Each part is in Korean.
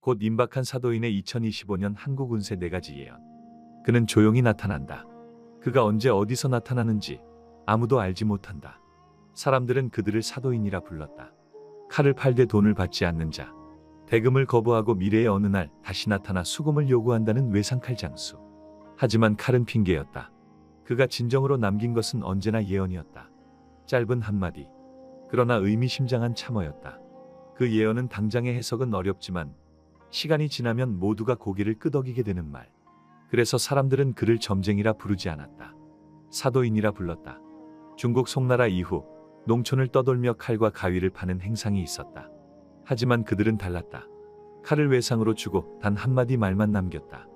곧 임박한 사도인의 2025년 한국 운세 4가지 예언. 그는 조용히 나타난다. 그가 언제 어디서 나타나는지 아무도 알지 못한다. 사람들은 그들을 사도인이라 불렀다. 칼을 팔되 돈을 받지 않는 자. 대금을 거부하고 미래의 어느 날 다시 나타나 수금을 요구한다는 외상칼 장수. 하지만 칼은 핑계였다. 그가 진정으로 남긴 것은 언제나 예언이었다. 짧은 한마디. 그러나 의미심장한 참어였다. 그 예언은 당장의 해석은 어렵지만 시간이 지나면 모두가 고개를 끄덕이게 되는 말. 그래서 사람들은 그를 점쟁이라 부르지 않았다. 사도인이라 불렀다. 중국 송나라 이후 농촌을 떠돌며 칼과 가위를 파는 행상이 있었다. 하지만 그들은 달랐다. 칼을 외상으로 주고 단 한마디 말만 남겼다.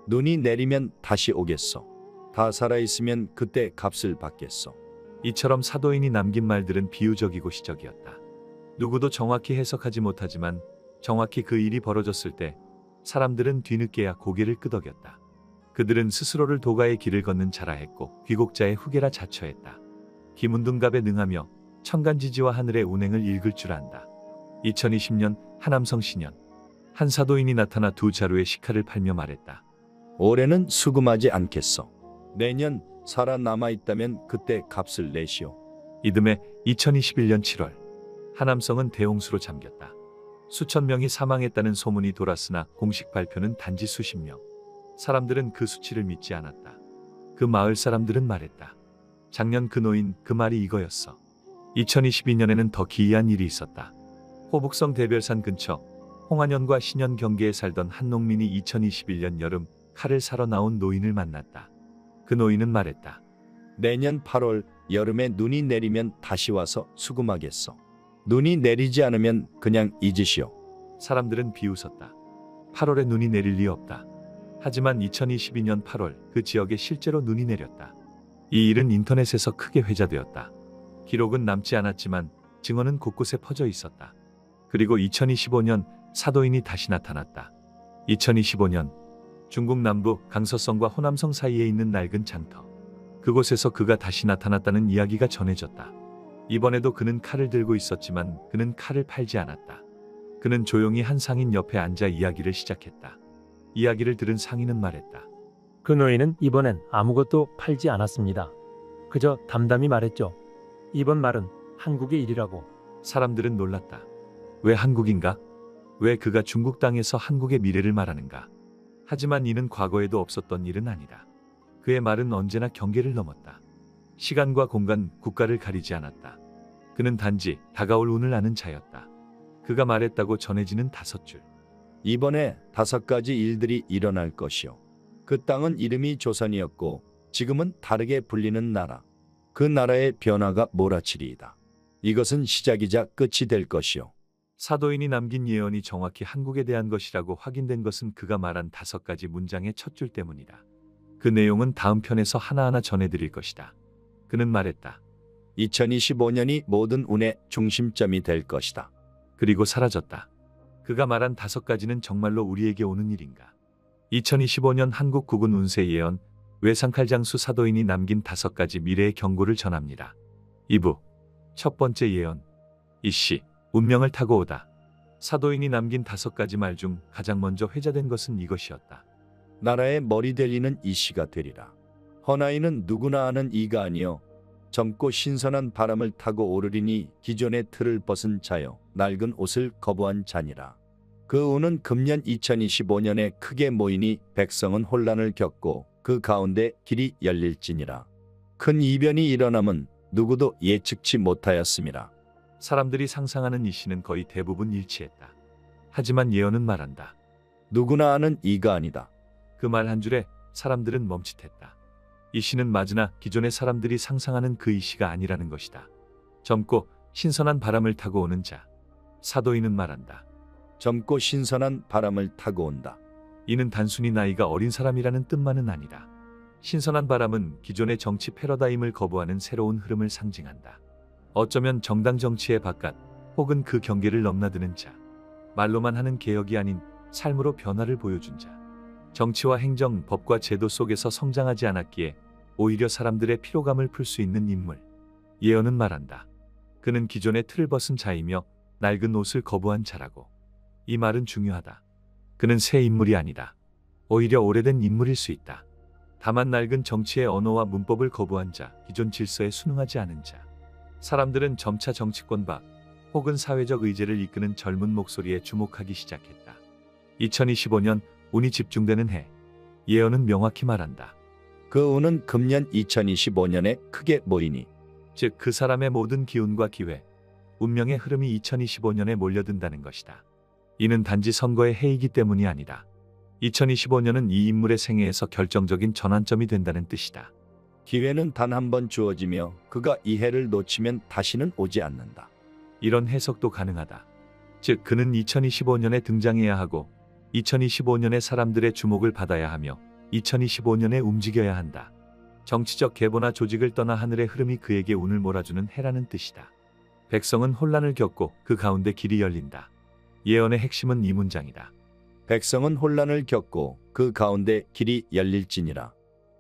눈이 내리면 다시 오겠소. 다 살아있으면 그때 값을 받겠소. 이처럼 사도인이 남긴 말들은 비유적이고 시적이었다. 누구도 정확히 해석하지 못하지만 정확히 그 일이 벌어졌을 때 사람들은 뒤늦게야 고개를 끄덕였다. 그들은 스스로를 도가의 길을 걷는 자라 했고 귀곡자의 후계라 자처했다. 기문둔갑에 능하며 천간지지와 하늘의 운행을 읽을 줄 안다. 2020년 하남성 신년. 한 사도인이 나타나 두 자루의 식칼을 팔며 말했다. 올해는 수금하지 않겠소. 내년 살아남아 있다면 그때 값을 내시오. 이듬해 2021년 7월 하남성은 대홍수로 잠겼다. 수천 명이 사망했다는 소문이 돌았으나 공식 발표는 단지 수십 명. 사람들은 그 수치를 믿지 않았다. 그 마을 사람들은 말했다. 작년 그 노인 그 말이 이거였어. 2022년에는 더 기이한 일이 있었다. 호북성 대별산 근처 홍안현과 신현 경계에 살던 한 농민이 2021년 여름 칼을 사러 나온 노인을 만났다. 그 노인은 말했다. 내년 8월 여름에 눈이 내리면 다시 와서 수금하겠소. 눈이 내리지 않으면 그냥 잊으시오. 사람들은 비웃었다. 8월에 눈이 내릴 리 없다. 하지만 2022년 8월 그 지역에 실제로 눈이 내렸다. 이 일은 인터넷에서 크게 회자되었다. 기록은 남지 않았지만 증언은 곳곳에 퍼져 있었다. 그리고 2025년 사도인이 다시 나타났다. 2025년 중국 남부 강서성과 호남성 사이에 있는 낡은 장터. 그곳에서 그가 다시 나타났다는 이야기가 전해졌다. 이번에도 그는 칼을 들고 있었지만 그는 칼을 팔지 않았다. 그는 조용히 한 상인 옆에 앉아 이야기를 시작했다. 이야기를 들은 상인은 말했다. 그 노인은 이번엔 아무것도 팔지 않았습니다. 그저 담담히 말했죠. 이번 말은 한국의 일이라고. 사람들은 놀랐다. 왜 한국인가? 왜 그가 중국 땅에서 한국의 미래를 말하는가? 하지만 이는 과거에도 없었던 일은 아니다. 그의 말은 언제나 경계를 넘었다. 시간과 공간, 국가를 가리지 않았다. 그는 단지 다가올 운을 아는 자였다. 그가 말했다고 전해지는 5줄. 이번에 5가지 일들이 일어날 것이오. 그 땅은 이름이 조선이었고 지금은 다르게 불리는 나라. 그 나라의 변화가 몰아치리이다. 이것은 시작이자 끝이 될 것이오. 사도인이 남긴 예언이 정확히 한국에 대한 것이라고 확인된 것은 그가 말한 5가지 문장의 첫 줄 때문이다. 그 내용은 다음 편에서 하나하나 전해드릴 것이다. 그는 말했다. 2025년이 모든 운의 중심점이 될 것이다. 그리고 사라졌다. 그가 말한 5가지는 정말로 우리에게 오는 일인가? 2025년 한국 국운 운세 예언, 외상칼 장수 사도인이 남긴 5가지 미래의 경고를 전합니다. 2부, 첫 번째 예언. 이씨, 운명을 타고 오다. 사도인이 남긴 5가지 말 중 가장 먼저 회자된 것은 이것이었다. 나라의 머리 될 이는 이씨가 되리라. 허나이는 누구나 아는 이가 아니요 젊고 신선한 바람을 타고 오르리니 기존의 틀을 벗은 자요 낡은 옷을 거부한 자니라. 그 운은 금년 2025년에 크게 모이니 백성은 혼란을 겪고 그 가운데 길이 열릴지니라. 큰 이변이 일어남은 누구도 예측치 못하였음이라. 사람들이 상상하는 이씨는 거의 대부분 일치했다. 하지만 예언은 말한다. 누구나 아는 이가 아니다. 그 말 한 줄에 사람들은 멈칫했다. 이씨는 맞으나 기존의 사람들이 상상하는 그 이씨가 아니라는 것이다. 젊고 신선한 바람을 타고 오는 자. 사도인은 말한다. 젊고 신선한 바람을 타고 온다. 이는 단순히 나이가 어린 사람이라는 뜻만은 아니다. 신선한 바람은 기존의 정치 패러다임을 거부하는 새로운 흐름을 상징한다. 어쩌면 정당 정치의 바깥 혹은 그 경계를 넘나드는 자. 말로만 하는 개혁이 아닌 삶으로 변화를 보여준 자. 정치와 행정, 법과 제도 속에서 성장하지 않았기에 오히려 사람들의 피로감을 풀 수 있는 인물. 예언은 말한다. 그는 기존의 틀을 벗은 자이며 낡은 옷을 거부한 자라고. 이 말은 중요하다. 그는 새 인물이 아니다. 오히려 오래된 인물일 수 있다. 다만 낡은 정치의 언어와 문법을 거부한 자, 기존 질서에 순응하지 않은 자. 사람들은 점차 정치권 밖 혹은 사회적 의제를 이끄는 젊은 목소리에 주목하기 시작했다. 2025년 운이 집중되는 해. 예언은 명확히 말한다. 그 운은 금년 2025년에 크게 모이니 즉 그 사람의 모든 기운과 기회, 운명의 흐름이 2025년에 몰려든다는 것이다. 이는 단지 선거의 해이기 때문이 아니다. 2025년은 이 인물의 생애에서 결정적인 전환점이 된다는 뜻이다. 기회는 단 한 번 주어지며 그가 이 해를 놓치면 다시는 오지 않는다. 이런 해석도 가능하다. 즉 그는 2025년에 등장해야 하고 2025년에 사람들의 주목을 받아야 하며 2025년에 움직여야 한다. 정치적 계보나 조직을 떠나 하늘의 흐름이 그에게 운을 몰아주는 해라는 뜻이다. 백성은 혼란을 겪고 그 가운데 길이 열린다. 예언의 핵심은 이 문장이다. 백성은 혼란을 겪고 그 가운데 길이 열릴지니라.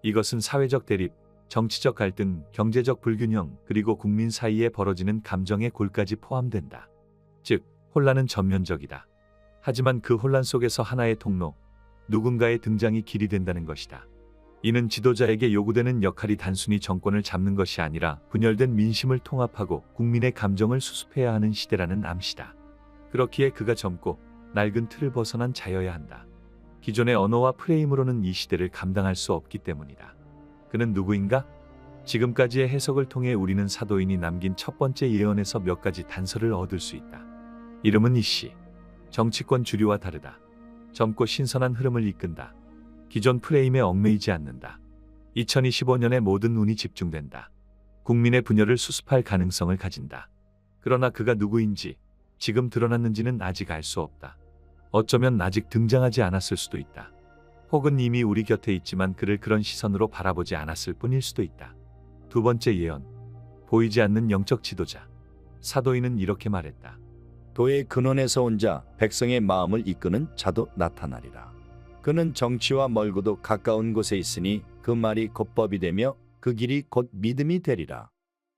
이것은 사회적 대립, 정치적 갈등, 경제적 불균형, 그리고 국민 사이에 벌어지는 감정의 골까지 포함된다. 즉, 혼란은 전면적이다. 하지만 그 혼란 속에서 하나의 통로, 누군가의 등장이 길이 된다는 것이다. 이는 지도자에게 요구되는 역할이 단순히 정권을 잡는 것이 아니라 분열된 민심을 통합하고 국민의 감정을 수습해야 하는 시대라는 암시다. 그렇기에 그가 젊고 낡은 틀을 벗어난 자여야 한다. 기존의 언어와 프레임으로는 이 시대를 감당할 수 없기 때문이다. 그는 누구인가? 지금까지의 해석을 통해 우리는 사도인이 남긴 첫 번째 예언에서 몇 가지 단서를 얻을 수 있다. 이름은 이씨. 정치권 주류와 다르다. 젊고 신선한 흐름을 이끈다. 기존 프레임에 얽매이지 않는다. 2025년에 모든 운이 집중된다. 국민의 분열을 수습할 가능성을 가진다. 그러나 그가 누구인지, 지금 드러났는지는 아직 알 수 없다. 어쩌면 아직 등장하지 않았을 수도 있다. 혹은 이미 우리 곁에 있지만 그를 그런 시선으로 바라보지 않았을 뿐일 수도 있다. 두 번째 예언. 보이지 않는 영적 지도자. 사도인은 이렇게 말했다. 도의 근원에서 온 자, 백성의 마음을 이끄는 자도 나타나리라. 그는 정치와 멀고도 가까운 곳에 있으니 그 말이 곧 법이 되며 그 길이 곧 믿음이 되리라.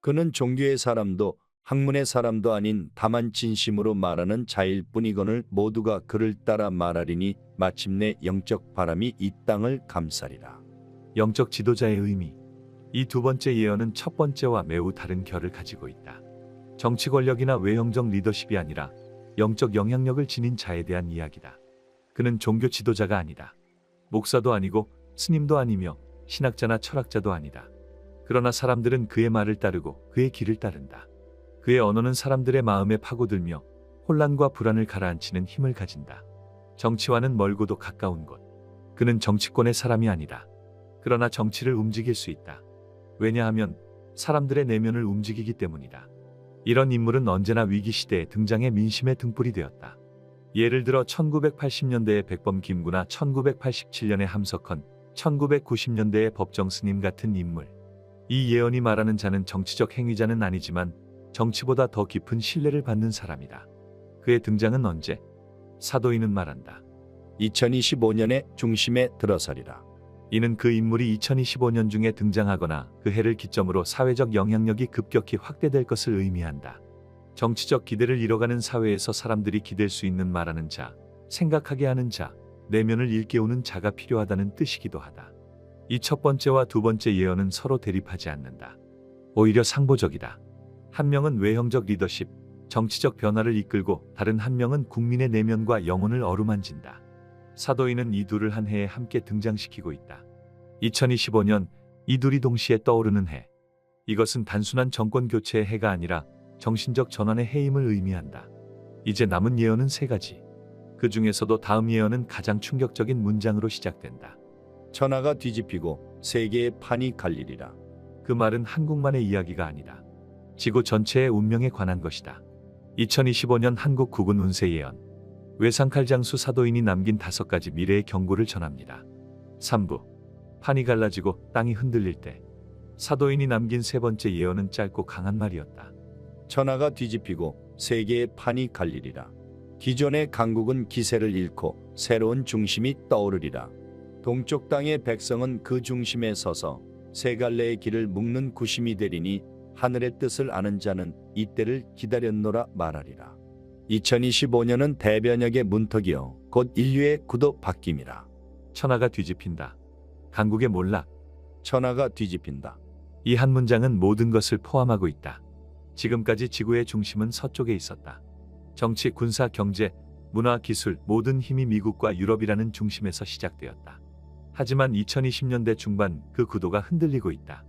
그는 종교의 사람도 학문의 사람도 아닌 다만 진심으로 말하는 자일 뿐이거늘 모두가 그를 따라 말하리니 마침내 영적 바람이 이 땅을 감싸리라. 영적 지도자의 의미. 이 두 번째 예언은 첫 번째와 매우 다른 결을 가지고 있다. 정치 권력이나 외형적 리더십이 아니라 영적 영향력을 지닌 자에 대한 이야기다. 그는 종교 지도자가 아니다. 목사도 아니고 스님도 아니며 신학자나 철학자도 아니다. 그러나 사람들은 그의 말을 따르고 그의 길을 따른다. 그의 언어는 사람들의 마음에 파고들며 혼란과 불안을 가라앉히는 힘을 가진다. 정치와는 멀고도 가까운 곳. 그는 정치권의 사람이 아니다. 그러나 정치를 움직일 수 있다. 왜냐하면 사람들의 내면을 움직이기 때문이다. 이런 인물은 언제나 위기 시대에 등장해 민심의 등불이 되었다. 예를 들어 1980년대의 백범 김구나 1987년의 함석헌, 1990년대의 법정 스님 같은 인물. 이 예언이 말하는 자는 정치적 행위자는 아니지만 정치보다 더 깊은 신뢰를 받는 사람이다. 그의 등장은 언제? 사도인은 말한다. 2025년의 중심에 들어서리라. 이는 그 인물이 2025년 중에 등장하거나 그 해를 기점으로 사회적 영향력이 급격히 확대될 것을 의미한다. 정치적 기대를 잃어가는 사회에서 사람들이 기댈 수 있는 말하는 자, 생각하게 하는 자, 내면을 일깨우는 자가 필요하다는 뜻이기도 하다. 이 첫 번째와 두 번째 예언은 서로 대립하지 않는다. 오히려 상보적이다. 한 명은 외형적 리더십, 정치적 변화를 이끌고 다른 한 명은 국민의 내면과 영혼을 어루만진다. 사도인은 이 둘을 한 해에 함께 등장시키고 있다. 2025년 이 둘이 동시에 떠오르는 해. 이것은 단순한 정권 교체의 해가 아니라 정신적 전환의 해임을 의미한다. 이제 남은 예언은 세 가지. 그 중에서도 다음 예언은 가장 충격적인 문장으로 시작된다. 천하가 뒤집히고 세계의 판이 갈리리라. 그 말은 한국만의 이야기가 아니다. 지구 전체의 운명에 관한 것이다. 2025년 한국 국운 운세 예언. 외상칼장수 사도인이 남긴 5가지 미래의 경고를 전합니다. 3부. 판이 갈라지고 땅이 흔들릴 때. 사도인이 남긴 세 번째 예언은 짧고 강한 말이었다. 천하가 뒤집히고 세계의 판이 갈리리라. 기존의 강국은 기세를 잃고 새로운 중심이 떠오르리라. 동쪽 땅의 백성은 그 중심에 서서 세 갈래의 길을 묶는 구심이 되리니 하늘의 뜻을 아는 자는 이때를 기다렸노라 말하리라. 2025년은 대변혁의 문턱이요 곧 인류의 구도 바뀜이라. 천하가 뒤집힌다. 강국의 몰락. 천하가 뒤집힌다. 이 한 문장은 모든 것을 포함하고 있다. 지금까지 지구의 중심은 서쪽에 있었다. 정치, 군사, 경제, 문화, 기술 모든 힘이 미국과 유럽이라는 중심에서 시작되었다. 하지만 2020년대 중반 그 구도가 흔들리고 있다.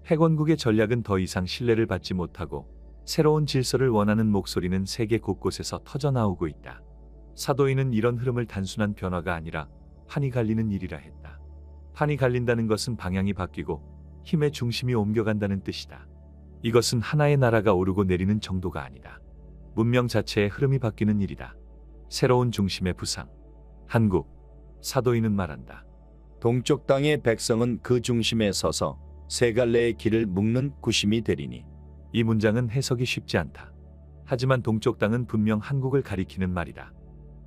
패권국의 전략은 더 이상 신뢰를 받지 못하고 새로운 질서를 원하는 목소리는 세계 곳곳에서 터져나오고 있다. 사도인은 이런 흐름을 단순한 변화가 아니라 판이 갈리는 일이라 했다. 판이 갈린다는 것은 방향이 바뀌고 힘의 중심이 옮겨간다는 뜻이다. 이것은 하나의 나라가 오르고 내리는 정도가 아니다. 문명 자체의 흐름이 바뀌는 일이다. 새로운 중심의 부상. 한국. 사도인은 말한다. 동쪽 땅의 백성은 그 중심에 서서 세 갈래의 길을 묶는 구심이 되리니. 이 문장은 해석이 쉽지 않다. 하지만 동쪽 땅은 분명 한국을 가리키는 말이다.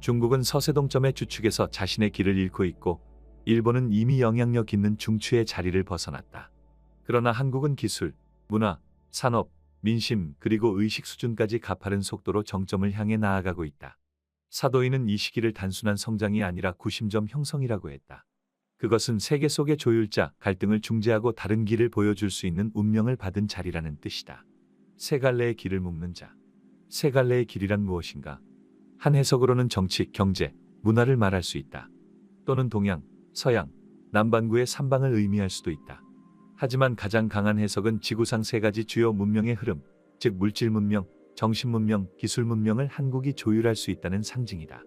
중국은 서세동점의 주축에서 자신의 길을 잃고 있고 일본은 이미 영향력 있는 중추의 자리를 벗어났다. 그러나 한국은 기술, 문화, 산업, 민심 그리고 의식 수준까지 가파른 속도로 정점을 향해 나아가고 있다. 사도인은 이 시기를 단순한 성장이 아니라 구심점 형성이라고 했다. 그것은 세계 속의 조율자, 갈등을 중재하고 다른 길을 보여줄 수 있는 운명을 받은 자리라는 뜻이다. 세 갈래의 길을 묶는 자. 세 갈래의 길이란 무엇인가? 한 해석으로는 정치, 경제, 문화를 말할 수 있다. 또는 동양, 서양, 남반구의 삼방을 의미할 수도 있다. 하지만 가장 강한 해석은 지구상 세 가지 주요 문명의 흐름, 즉 물질 문명, 정신 문명, 기술 문명을 한국이 조율할 수 있다는 상징이다.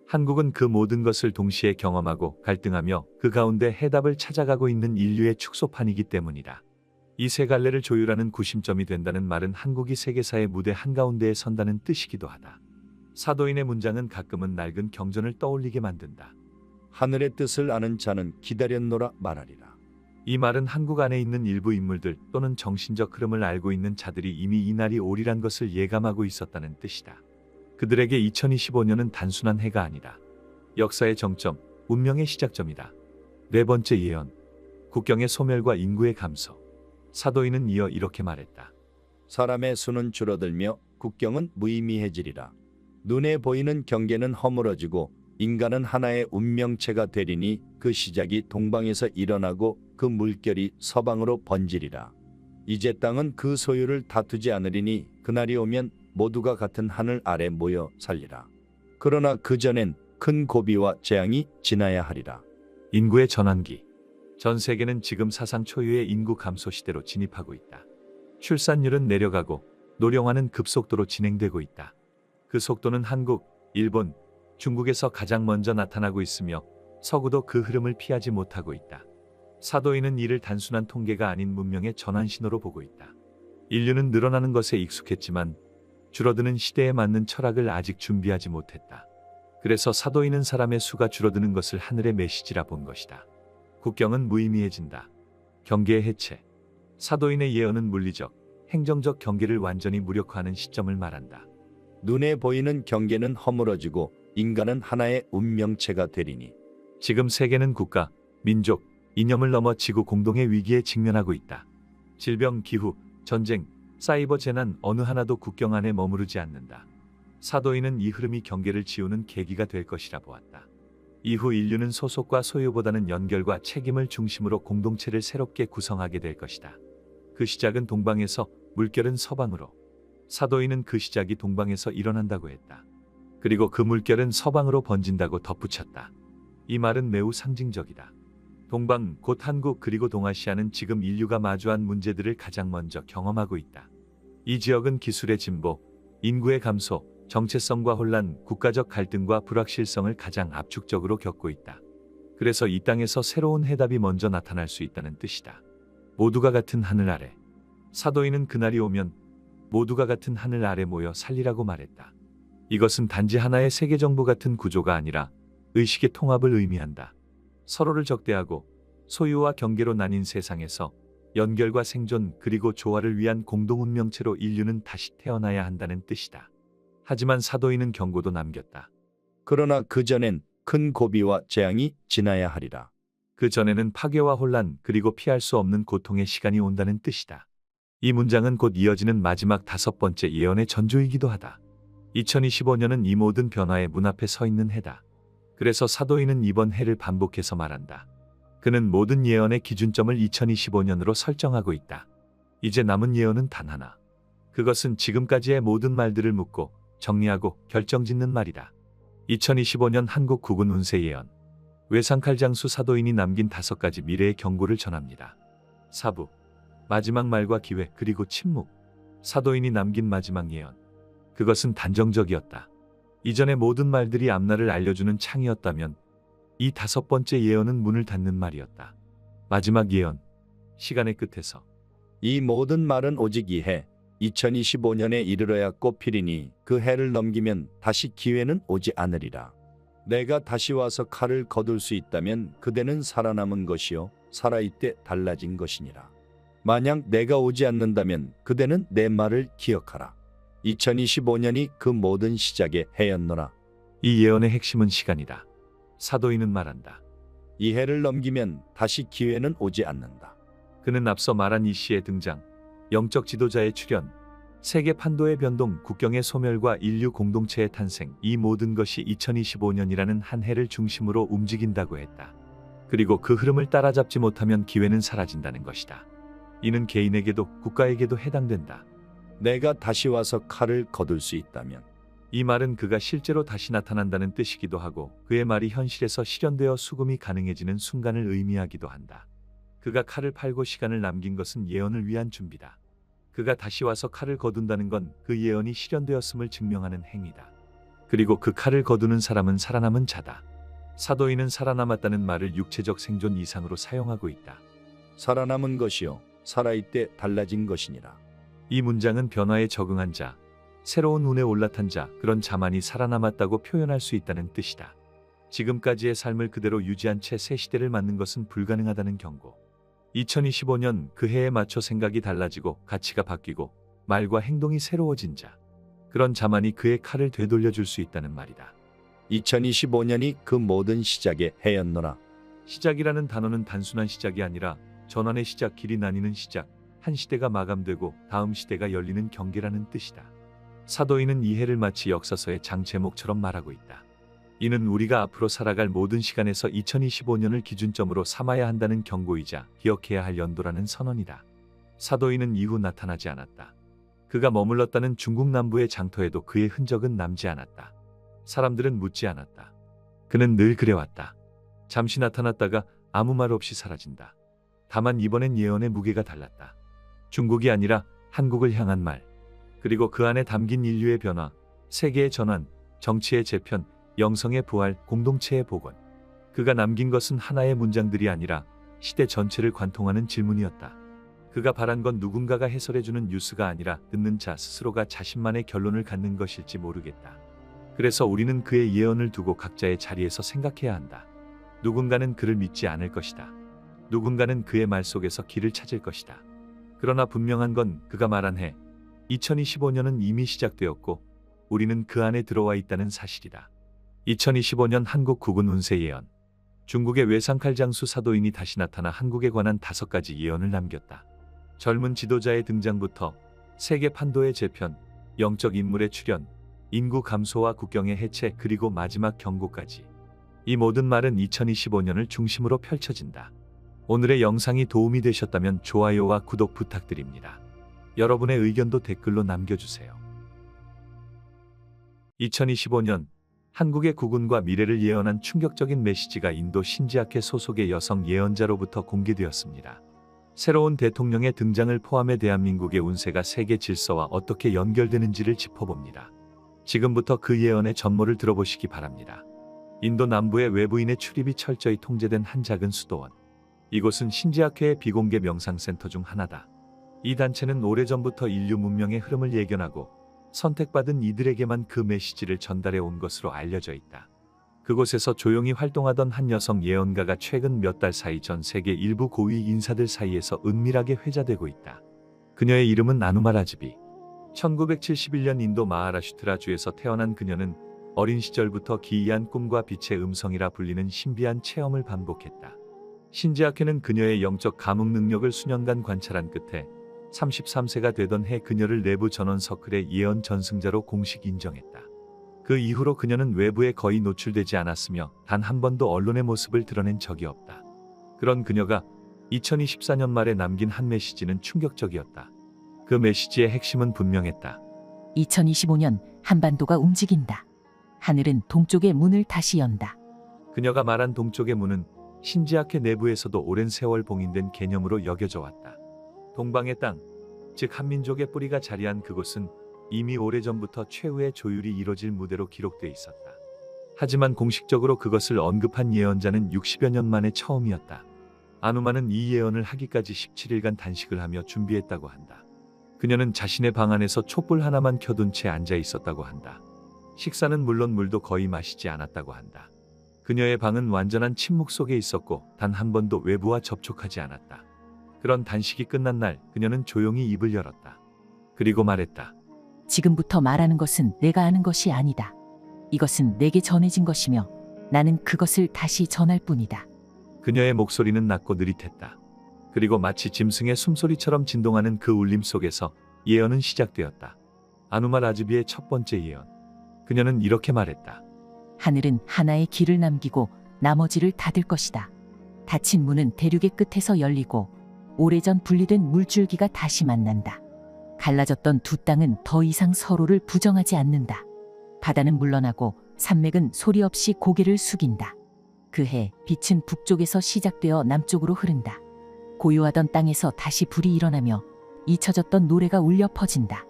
한국은 그 모든 것을 동시에 경험하고 갈등하며 그 가운데 해답을 찾아가고 있는 인류의 축소판이기 때문이다. 이 세 갈래를 조율하는 구심점이 된다는 말은 한국이 세계사의 무대 한가운데에 선다는 뜻이기도 하다. 사도인의 문장은 가끔은 낡은 경전을 떠올리게 만든다. 하늘의 뜻을 아는 자는 기다렸노라 말하리라. 이 말은 한국 안에 있는 일부 인물들 또는 정신적 흐름을 알고 있는 자들이 이미 이 날이 오리란 것을 예감하고 있었다는 뜻이다. 그들에게 2025년은 단순한 해가 아니다. 역사의 정점, 운명의 시작점이다. 네 번째 예언. 국경의 소멸과 인구의 감소. 사도인은 이어 이렇게 말했다. 사람의 수는 줄어들며 국경은 무의미해지리라. 눈에 보이는 경계는 허물어지고 인간은 하나의 운명체가 되리니 그 시작이 동방에서 일어나고 그 물결이 서방으로 번지리라. 이제 땅은 그 소유를 다투지 않으리니 그날이 오면 모두가 같은 하늘 아래 모여 살리라. 그러나 그 전엔 큰 고비와 재앙이 지나야 하리라. 인구의 전환기. 전 세계는 지금 사상 초유의 인구 감소 시대로 진입하고 있다. 출산율은 내려가고 노령화는 급속도로 진행되고 있다. 그 속도는 한국, 일본, 중국에서 가장 먼저 나타나고 있으며 서구도 그 흐름을 피하지 못하고 있다. 사도인은 이를 단순한 통계가 아닌 문명의 전환 신호로 보고 있다. 인류는 늘어나는 것에 익숙했지만 줄어드는 시대에 맞는 철학을 아직 준비하지 못했다. 그래서 사도인은 사람의 수가 줄어드는 것을 하늘의 메시지라 본 것이다. 국경은 무의미해진다. 경계의 해체. 사도인의 예언은 물리적, 행정적 경계를 완전히 무력화하는 시점을 말한다. 눈에 보이는 경계는 허물어지고 인간은 하나의 운명체가 되리니. 지금 세계는 국가, 민족, 이념을 넘어 지구 공동의 위기에 직면하고 있다. 질병, 기후, 전쟁, 사이버 재난 어느 하나도 국경 안에 머무르지 않는다. 사도인은 이 흐름이 경계를 지우는 계기가 될 것이라 보았다. 이후 인류는 소속과 소유보다는 연결과 책임을 중심으로 공동체를 새롭게 구성하게 될 것이다. 그 시작은 동방에서, 물결은 서방으로. 사도인은 그 시작이 동방에서 일어난다고 했다. 그리고 그 물결은 서방으로 번진다고 덧붙였다. 이 말은 매우 상징적이다. 동방, 곧 한국 그리고 동아시아는 지금 인류가 마주한 문제들을 가장 먼저 경험하고 있다. 이 지역은 기술의 진보, 인구의 감소, 정체성과 혼란, 국가적 갈등과 불확실성을 가장 압축적으로 겪고 있다. 그래서 이 땅에서 새로운 해답이 먼저 나타날 수 있다는 뜻이다. 모두가 같은 하늘 아래. 사도인은 그날이 오면 모두가 같은 하늘 아래 모여 살리라고 말했다. 이것은 단지 하나의 세계정부 같은 구조가 아니라 의식의 통합을 의미한다. 서로를 적대하고 소유와 경계로 나뉜 세상에서 연결과 생존 그리고 조화를 위한 공동운명체로 인류는 다시 태어나야 한다는 뜻이다. 하지만 사도인은 경고도 남겼다. 그러나 그 전엔 큰 고비와 재앙이 지나야 하리라. 그 전에는 파괴와 혼란 그리고 피할 수 없는 고통의 시간이 온다는 뜻이다. 이 문장은 곧 이어지는 마지막 다섯 번째 예언의 전조이기도 하다. 2025년은 이 모든 변화의 문 앞에 서 있는 해다. 그래서 사도인은 이번 해를 반복해서 말한다. 그는 모든 예언의 기준점을 2025년으로 설정하고 있다. 이제 남은 예언은 단 하나. 그것은 지금까지의 모든 말들을 묻고 정리하고 결정짓는 말이다. 2025년 한국 국운 운세 예언. 외상칼장수 사도인이 남긴 5가지 미래의 경고를 전합니다. 사부. 마지막 말과 기회 그리고 침묵. 사도인이 남긴 마지막 예언. 그것은 단정적이었다. 이전의 모든 말들이 앞날을 알려주는 창이었다면 이 5번째 예언은 문을 닫는 말이었다. 마지막 예언. 시간의 끝에서. 이 모든 말은 오직 이 해 2025년에 이르러야 꽃피리니 그 해를 넘기면 다시 기회는 오지 않으리라. 내가 다시 와서 칼을 거둘 수 있다면 그대는 살아남은 것이요 살아있되 달라진 것이니라. 만약 내가 오지 않는다면 그대는 내 말을 기억하라. 2025년이 그 모든 시작의 해였노라. 이 예언의 핵심은 시간이다. 사도인은 말한다. 이 해를 넘기면 다시 기회는 오지 않는다. 그는 앞서 말한 이 시의 등장, 영적 지도자의 출현, 세계 판도의 변동, 국경의 소멸과 인류 공동체의 탄생, 이 모든 것이 2025년이라는 한 해를 중심으로 움직인다고 했다. 그리고 그 흐름을 따라잡지 못하면 기회는 사라진다는 것이다. 이는 개인에게도 국가에게도 해당된다. 내가 다시 와서 칼을 거둘 수 있다면. 이 말은 그가 실제로 다시 나타난다는 뜻이기도 하고 그의 말이 현실에서 실현되어 수금이 가능해지는 순간을 의미하기도 한다. 그가 칼을 팔고 시간을 남긴 것은 예언을 위한 준비다. 그가 다시 와서 칼을 거둔다는 건 그 예언이 실현되었음을 증명하는 행위다. 그리고 그 칼을 거두는 사람은 살아남은 자다. 사도인은 살아남았다는 말을 육체적 생존 이상으로 사용하고 있다. 살아남은 것이요 살아있되 달라진 것이니라. 이 문장은 변화에 적응한 자, 새로운 운에 올라탄 자, 그런 자만이 살아남았다고 표현할 수 있다는 뜻이다. 지금까지의 삶을 그대로 유지한 채 새 시대를 맞는 것은 불가능하다는 경고. 2025년 그 해에 맞춰 생각이 달라지고 가치가 바뀌고 말과 행동이 새로워진 자, 그런 자만이 그의 칼을 되돌려줄 수 있다는 말이다. 2025년이 그 모든 시작의 해였노라. 시작이라는 단어는 단순한 시작이 아니라 전환의 시작, 길이 나뉘는 시작, 한 시대가 마감되고 다음 시대가 열리는 경계라는 뜻이다. 사도인은 이 해를 마치 역사서의 장 제목처럼 말하고 있다. 이는 우리가 앞으로 살아갈 모든 시간에서 2025년을 기준점으로 삼아야 한다는 경고이자 기억해야 할 연도라는 선언이다. 사도인은 이후 나타나지 않았다. 그가 머물렀다는 중국 남부의 장터에도 그의 흔적은 남지 않았다. 사람들은 묻지 않았다. 그는 늘 그래왔다. 잠시 나타났다가 아무 말 없이 사라진다. 다만 이번엔 예언의 무게가 달랐다. 중국이 아니라 한국을 향한 말, 그리고 그 안에 담긴 인류의 변화, 세계의 전환, 정치의 재편, 영성의 부활, 공동체의 복원. 그가 남긴 것은 하나의 문장들이 아니라 시대 전체를 관통하는 질문이었다. 그가 바란 건 누군가가 해설해주는 뉴스가 아니라 듣는 자 스스로가 자신만의 결론을 갖는 것일지 모르겠다. 그래서 우리는 그의 예언을 두고 각자의 자리에서 생각해야 한다. 누군가는 그를 믿지 않을 것이다. 누군가는 그의 말 속에서 길을 찾을 것이다. 그러나 분명한 건 그가 말한 해 2025년은 이미 시작되었고 우리는 그 안에 들어와 있다는 사실이다. 2025년 한국 국운 운세 예언. 중국의 외상칼장수 사도인이 다시 나타나 한국에 관한 5가지 예언을 남겼다. 젊은 지도자의 등장부터 세계 판도의 재편, 영적 인물의 출현, 인구 감소와 국경의 해체, 그리고 마지막 경고까지. 이 모든 말은 2025년을 중심으로 펼쳐진다. 오늘의 영상이 도움이 되셨다면 좋아요와 구독 부탁드립니다. 여러분의 의견도 댓글로 남겨주세요. 2025년 한국의 국운과 미래를 예언한 충격적인 메시지가 인도 신지아케 소속의 여성 예언자로부터 공개되었습니다. 새로운 대통령의 등장을 포함해 대한민국의 운세가 세계 질서와 어떻게 연결되는지를 짚어봅니다. 지금부터 그 예언의 전모를 들어보시기 바랍니다. 인도 남부의 외부인의 출입이 철저히 통제된 한 작은 수도원. 이곳은 신지아케의 비공개 명상센터 중 하나다. 이 단체는 오래전부터 인류 문명의 흐름을 예견하고 선택받은 이들에게만 그 메시지를 전달해 온 것으로 알려져 있다. 그곳에서 조용히 활동하던 한 여성 예언가가 최근 몇 달 사이 전 세계 일부 고위 인사들 사이에서 은밀하게 회자되고 있다. 그녀의 이름은 아누마 라즈비. 1971년 인도 마하라슈트라주에서 태어난 그녀는 어린 시절부터 기이한 꿈과 빛의 음성이라 불리는 신비한 체험을 반복했다. 신지아케는 그녀의 영적 감흥 능력을 수년간 관찰한 끝에 33세가 되던 해 그녀를 내부 전원 서클의 예언 전승자로 공식 인정했다. 그 이후로 그녀는 외부에 거의 노출되지 않았으며 단 한 번도 언론의 모습을 드러낸 적이 없다. 그런 그녀가 2024년 말에 남긴 한 메시지는 충격적이었다. 그 메시지의 핵심은 분명했다. 2025년 한반도가 움직인다. 하늘은 동쪽의 문을 다시 연다. 그녀가 말한 동쪽의 문은 신지학회 내부에서도 오랜 세월 봉인된 개념으로 여겨져 왔다. 동방의 땅, 즉 한민족의 뿌리가 자리한 그곳은 이미 오래전부터 최후의 조율이 이뤄질 무대로 기록돼 있었다. 하지만 공식적으로 그것을 언급한 예언자는 60여 년 만에 처음이었다. 아누마는 이 예언을 하기까지 17일간 단식을 하며 준비했다고 한다. 그녀는 자신의 방 안에서 촛불 하나만 켜둔 채 앉아 있었다고 한다. 식사는 물론 물도 거의 마시지 않았다고 한다. 그녀의 방은 완전한 침묵 속에 있었고 단 한 번도 외부와 접촉하지 않았다. 그런 단식이 끝난 날 그녀는 조용히 입을 열었다. 그리고 말했다. 지금부터 말하는 것은 내가 아는 것이 아니다. 이것은 내게 전해진 것이며 나는 그것을 다시 전할 뿐이다. 그녀의 목소리는 낮고 느릿했다. 그리고 마치 짐승의 숨소리처럼 진동하는 그 울림 속에서 예언은 시작되었다. 아누마 라즈비의 첫 번째 예언. 그녀는 이렇게 말했다. 하늘은 하나의 길을 남기고 나머지를 닫을 것이다. 닫힌 문은 대륙의 끝에서 열리고 오래전 분리된 물줄기가 다시 만난다. 갈라졌던 두 땅은 더 이상 서로를 부정하지 않는다. 바다는 물러나고 산맥은 소리 없이 고개를 숙인다. 그해 빛은 북쪽에서 시작되어 남쪽으로 흐른다. 고요하던 땅에서 다시 불이 일어나며 잊혀졌던 노래가 울려 퍼진다.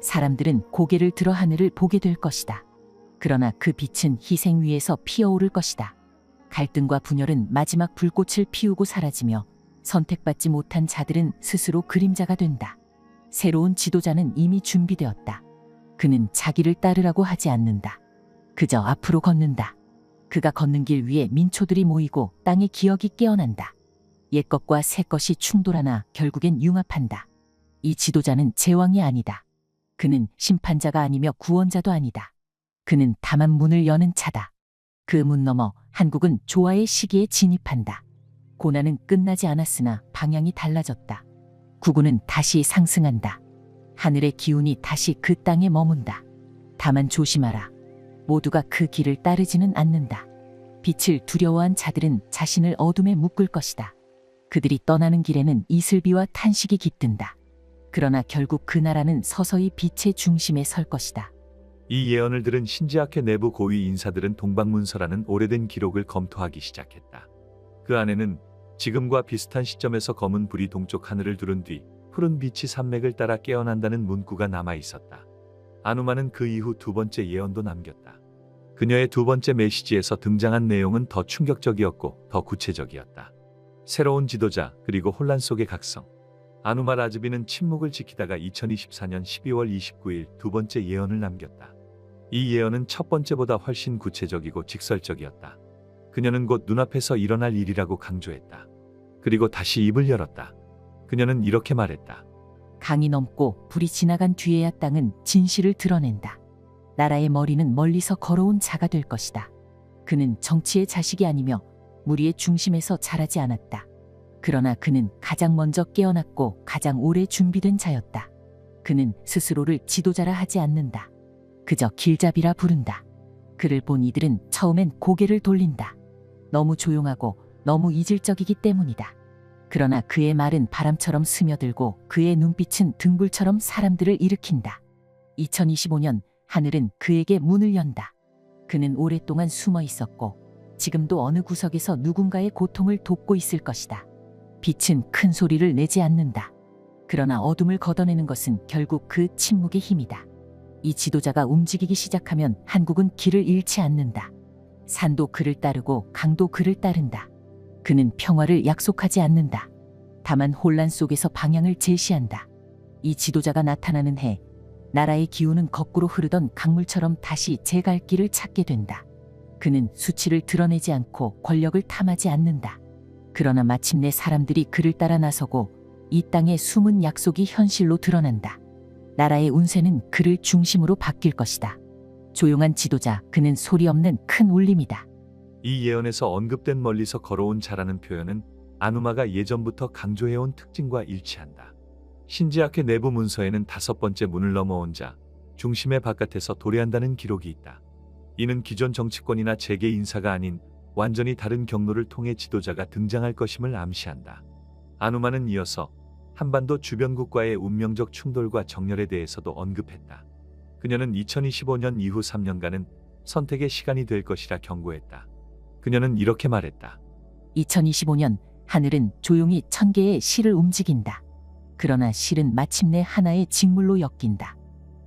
사람들은 고개를 들어 하늘을 보게 될 것이다. 그러나 그 빛은 희생 위에서 피어오를 것이다. 갈등과 분열은 마지막 불꽃을 피우고 사라지며 선택받지 못한 자들은 스스로 그림자가 된다. 새로운 지도자는 이미 준비되었다. 그는 자기를 따르라고 하지 않는다. 그저 앞으로 걷는다. 그가 걷는 길 위에 민초들이 모이고 땅의 기억이 깨어난다. 옛것과 새것이 충돌하나 결국엔 융합한다. 이 지도자는 제왕이 아니다. 그는 심판자가 아니며 구원자도 아니다. 그는 다만 문을 여는 자다. 그 문 너머 한국은 조화의 시기에 진입한다. 고난은 끝나지 않았으나 방향이 달라졌다. 구구는 다시 상승한다. 하늘의 기운이 다시 그 땅에 머문다. 다만 조심하라. 모두가 그 길을 따르지는 않는다. 빛을 두려워한 자들은 자신을 어둠에 묶을 것이다. 그들이 떠나는 길에는 이슬비와 탄식이 깃든다. 그러나 결국 그 나라는 서서히 빛의 중심에 설 것이다. 이 예언을 들은 신지학회 내부 고위 인사들은 동방문서라는 오래된 기록을 검토하기 시작했다. 그 안에는 지금과 비슷한 시점에서 검은 불이 동쪽 하늘을 두른 뒤 푸른 빛이 산맥을 따라 깨어난다는 문구가 남아 있었다. 아누마는 그 이후 두 번째 예언도 남겼다. 그녀의 두 번째 메시지에서 등장한 내용은 더 충격적이었고 더 구체적이었다. 새로운 지도자 그리고 혼란 속의 각성. 아누마 라즈비는 침묵을 지키다가 2024년 12월 29일 두 번째 예언을 남겼다. 이 예언은 첫 번째보다 훨씬 구체적이고 직설적이었다. 그녀는 곧 눈앞에서 일어날 일이라고 강조했다. 그리고 다시 입을 열었다. 그녀는 이렇게 말했다. 강이 넘고 불이 지나간 뒤에야 땅은 진실을 드러낸다. 나라의 머리는 멀리서 걸어온 자가 될 것이다. 그는 정치의 자식이 아니며 무리의 중심에서 자라지 않았다. 그러나 그는 가장 먼저 깨어났고 가장 오래 준비된 자였다. 그는 스스로를 지도자라 하지 않는다. 그저 길잡이라 부른다. 그를 본 이들은 처음엔 고개를 돌린다. 너무 조용하고 너무 이질적이기 때문이다. 그러나 그의 말은 바람처럼 스며들고 그의 눈빛은 등불처럼 사람들을 일으킨다. 2025년 하늘은 그에게 문을 연다. 그는 오랫동안 숨어 있었고 지금도 어느 구석에서 누군가의 고통을 돕고 있을 것이다. 빛은 큰 소리를 내지 않는다. 그러나 어둠을 걷어내는 것은 결국 그 침묵의 힘이다. 이 지도자가 움직이기 시작하면 한국은 길을 잃지 않는다. 산도 그를 따르고 강도 그를 따른다. 그는 평화를 약속하지 않는다. 다만 혼란 속에서 방향을 제시한다. 이 지도자가 나타나는 해, 나라의 기운은 거꾸로 흐르던 강물처럼 다시 제 갈 길을 찾게 된다. 그는 수치를 드러내지 않고 권력을 탐하지 않는다. 그러나 마침내 사람들이 그를 따라 나서고 이 땅의 숨은 약속이 현실로 드러난다. 나라의 운세는 그를 중심으로 바뀔 것이다. 조용한 지도자, 그는 소리 없는 큰 울림이다. 이 예언에서 언급된 멀리서 걸어온 자라는 표현은 아누마가 예전부터 강조해온 특징과 일치한다. 신지학회 내부 문서에는 5번째 문을 넘어온 자, 중심의 바깥에서 도래한다는 기록이 있다. 이는 기존 정치권이나 재계 인사가 아닌 완전히 다른 경로를 통해 지도자가 등장할 것임을 암시한다. 아누마는 이어서 한반도 주변국과의 운명적 충돌과 정렬에 대해서도 언급했다. 그녀는 2025년 이후 3년간은 선택의 시간이 될 것이라 경고했다. 그녀는 이렇게 말했다. 2025년 하늘은 조용히 1000개의 실을 움직인다. 그러나 실은 마침내 하나의 직물로 엮인다.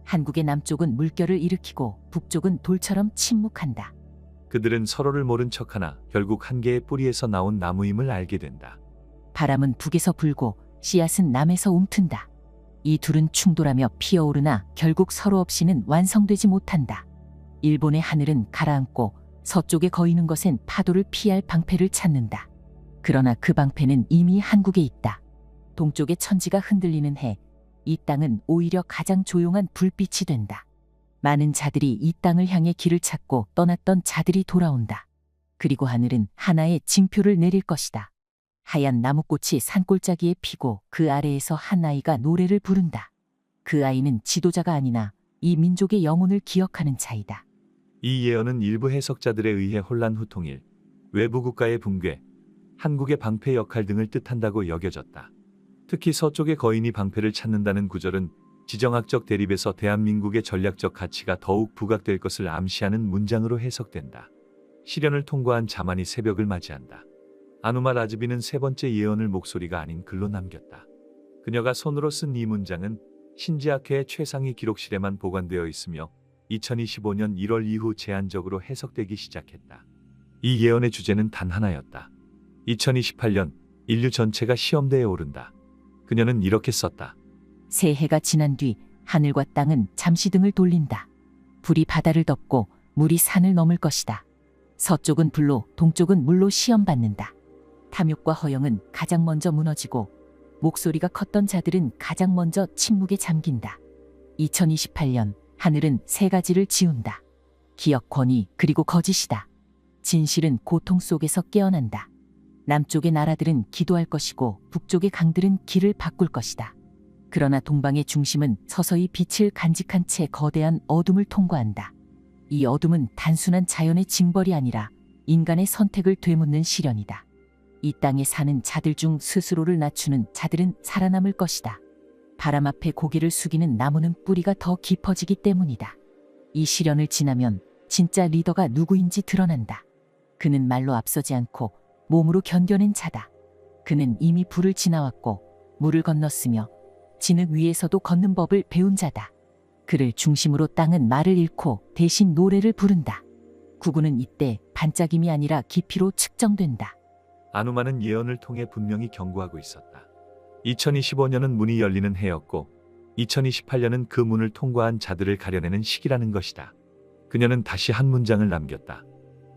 한국의 남쪽은 물결을 일으키고 북쪽은 돌처럼 침묵한다. 그들은 서로를 모른 척하나 결국 한 개의 뿌리에서 나온 나무임을 알게 된다. 바람은 북에서 불고 씨앗은 남에서 움튼다. 이 둘은 충돌하며 피어오르나 결국 서로 없이는 완성되지 못한다. 일본의 하늘은 가라앉고 서쪽에 거이는 것엔 파도를 피할 방패를 찾는다. 그러나 그 방패는 이미 한국에 있다. 동쪽의 천지가 흔들리는 해, 이 땅은 오히려 가장 조용한 불빛이 된다. 많은 자들이 이 땅을 향해 길을 찾고 떠났던 자들이 돌아온다. 그리고 하늘은 하나의 징표를 내릴 것이다. 하얀 나무꽃이 산골짜기에 피고 그 아래에서 한 아이가 노래를 부른다. 그 아이는 지도자가 아니나 이 민족의 영혼을 기억하는 자이다. 이 예언은 일부 해석자들에 의해 혼란 후 통일, 외부 국가의 붕괴, 한국의 방패 역할 등을 뜻한다고 여겨졌다. 특히 서쪽의 거인이 방패를 찾는다는 구절은 지정학적 대립에서 대한민국의 전략적 가치가 더욱 부각될 것을 암시하는 문장으로 해석된다. 시련을 통과한 자만이 새벽을 맞이한다. 아누마 라즈비는 세 번째 예언을 목소리가 아닌 글로 남겼다. 그녀가 손으로 쓴 이 문장은 신지학회의 최상위 기록실에만 보관되어 있으며 2025년 1월 이후 제한적으로 해석되기 시작했다. 이 예언의 주제는 단 하나였다. 2028년 인류 전체가 시험대에 오른다. 그녀는 이렇게 썼다. 새해가 지난 뒤 하늘과 땅은 잠시 등을 돌린다. 불이 바다를 덮고 물이 산을 넘을 것이다. 서쪽은 불로 동쪽은 물로 시험받는다. 탐욕과 허영은 가장 먼저 무너지고 목소리가 컸던 자들은 가장 먼저 침묵에 잠긴다. 2028년 하늘은 세 가지를 지운다. 기억, 권위, 그리고 거짓이다. 진실은 고통 속에서 깨어난다. 남쪽의 나라들은 기도할 것이고 북쪽의 강들은 길을 바꿀 것이다. 그러나 동방의 중심은 서서히 빛을 간직한 채 거대한 어둠을 통과한다. 이 어둠은 단순한 자연의 징벌이 아니라 인간의 선택을 되묻는 시련이다. 이 땅에 사는 자들 중 스스로를 낮추는 자들은 살아남을 것이다. 바람 앞에 고개를 숙이는 나무는 뿌리가 더 깊어지기 때문이다. 이 시련을 지나면 진짜 리더가 누구인지 드러난다. 그는 말로 앞서지 않고 몸으로 견뎌낸 자다. 그는 이미 불을 지나왔고 물을 건넜으며 진흙 위에서도 걷는 법을 배운 자다. 그를 중심으로 땅은 말을 잃고 대신 노래를 부른다. 구구는 이때 반짝임이 아니라 깊이로 측정된다. 아누마는 예언을 통해 분명히 경고하고 있었다. 2025년은 문이 열리는 해였고 2028년은 그 문을 통과한 자들을 가려내는 시기라는 것이다. 그녀는 다시 한 문장을 남겼다.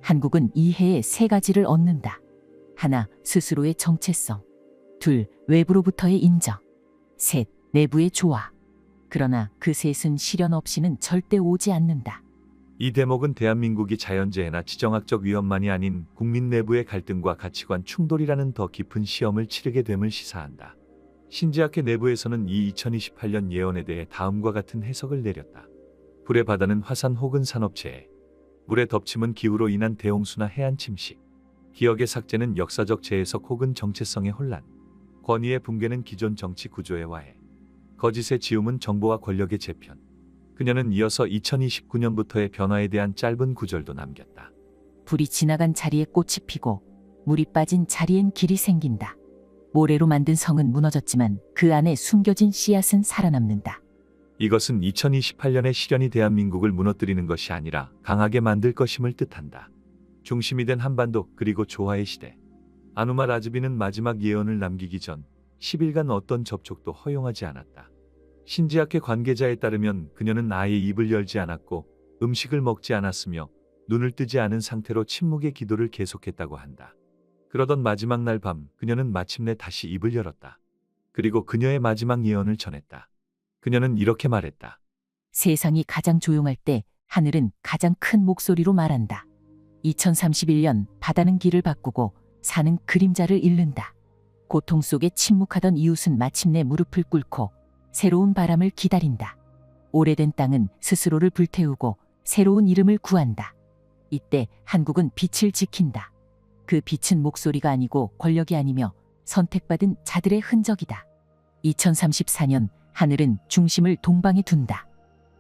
한국은 이 해에 세 가지를 얻는다. 하나, 스스로의 정체성. 둘, 외부로부터의 인정. 셋, 내부의 조화. 그러나 그 셋은 시련 없이는 절대 오지 않는다. 이 대목은 대한민국이 자연재해나 지정학적 위험만이 아닌 국민 내부의 갈등과 가치관 충돌이라는 더 깊은 시험을 치르게 됨을 시사한다. 신지학회 내부에서는 이 2028년 예언에 대해 다음과 같은 해석을 내렸다. 불의 바다는 화산 혹은 산업재해, 물의 덮침은 기후로 인한 대홍수나 해안 침식, 기억의 삭제는 역사적 재해석 혹은 정체성의 혼란, 권위의 붕괴는 기존 정치 구조의 와해, 거짓의 지움은 정보와 권력의 재편. 그녀는 이어서 2029년부터의 변화에 대한 짧은 구절도 남겼다. 불이 지나간 자리에 꽃이 피고 물이 빠진 자리엔 길이 생긴다. 모래로 만든 성은 무너졌지만 그 안에 숨겨진 씨앗은 살아남는다. 이것은 2028년의 시련이 대한민국을 무너뜨리는 것이 아니라 강하게 만들 것임을 뜻한다. 중심이 된 한반도 그리고 조화의 시대. 아누마 라즈비는 마지막 예언을 남기기 전 10일간 어떤 접촉도 허용하지 않았다. 신지학회 관계자에 따르면 그녀는 아예 입을 열지 않았고 음식을 먹지 않았으며 눈을 뜨지 않은 상태로 침묵의 기도를 계속했다고 한다. 그러던 마지막 날 밤 그녀는 마침내 다시 입을 열었다. 그리고 그녀의 마지막 예언을 전했다. 그녀는 이렇게 말했다. 세상이 가장 조용할 때 하늘은 가장 큰 목소리로 말한다. 2031년 바다는 길을 바꾸고 산은 그림자를 잃는다. 고통 속에 침묵하던 이웃은 마침내 무릎을 꿇고 새로운 바람을 기다린다. 오래된 땅은 스스로를 불태우고 새로운 이름을 구한다. 이때 한국은 빛을 지킨다. 그 빛은 목소리가 아니고 권력이 아니며 선택받은 자들의 흔적이다. 2034년 하늘은 중심을 동방에 둔다.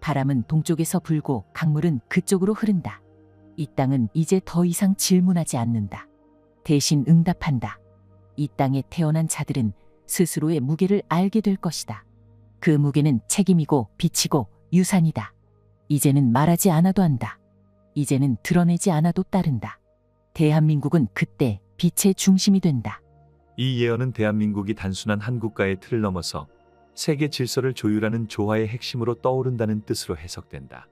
바람은 동쪽에서 불고 강물은 그쪽으로 흐른다. 이 땅은 이제 더 이상 질문하지 않는다. 대신 응답한다. 이 땅에 태어난 자들은 스스로의 무게를 알게 될 것이다. 그 무게는 책임이고 빛이고 유산이다. 이제는 말하지 않아도 한다. 이제는 드러내지 않아도 따른다. 대한민국은 그때 빛의 중심이 된다. 이 예언은 대한민국이 단순한 한 국가의 틀을 넘어서 세계 질서를 조율하는 조화의 핵심으로 떠오른다는 뜻으로 해석된다.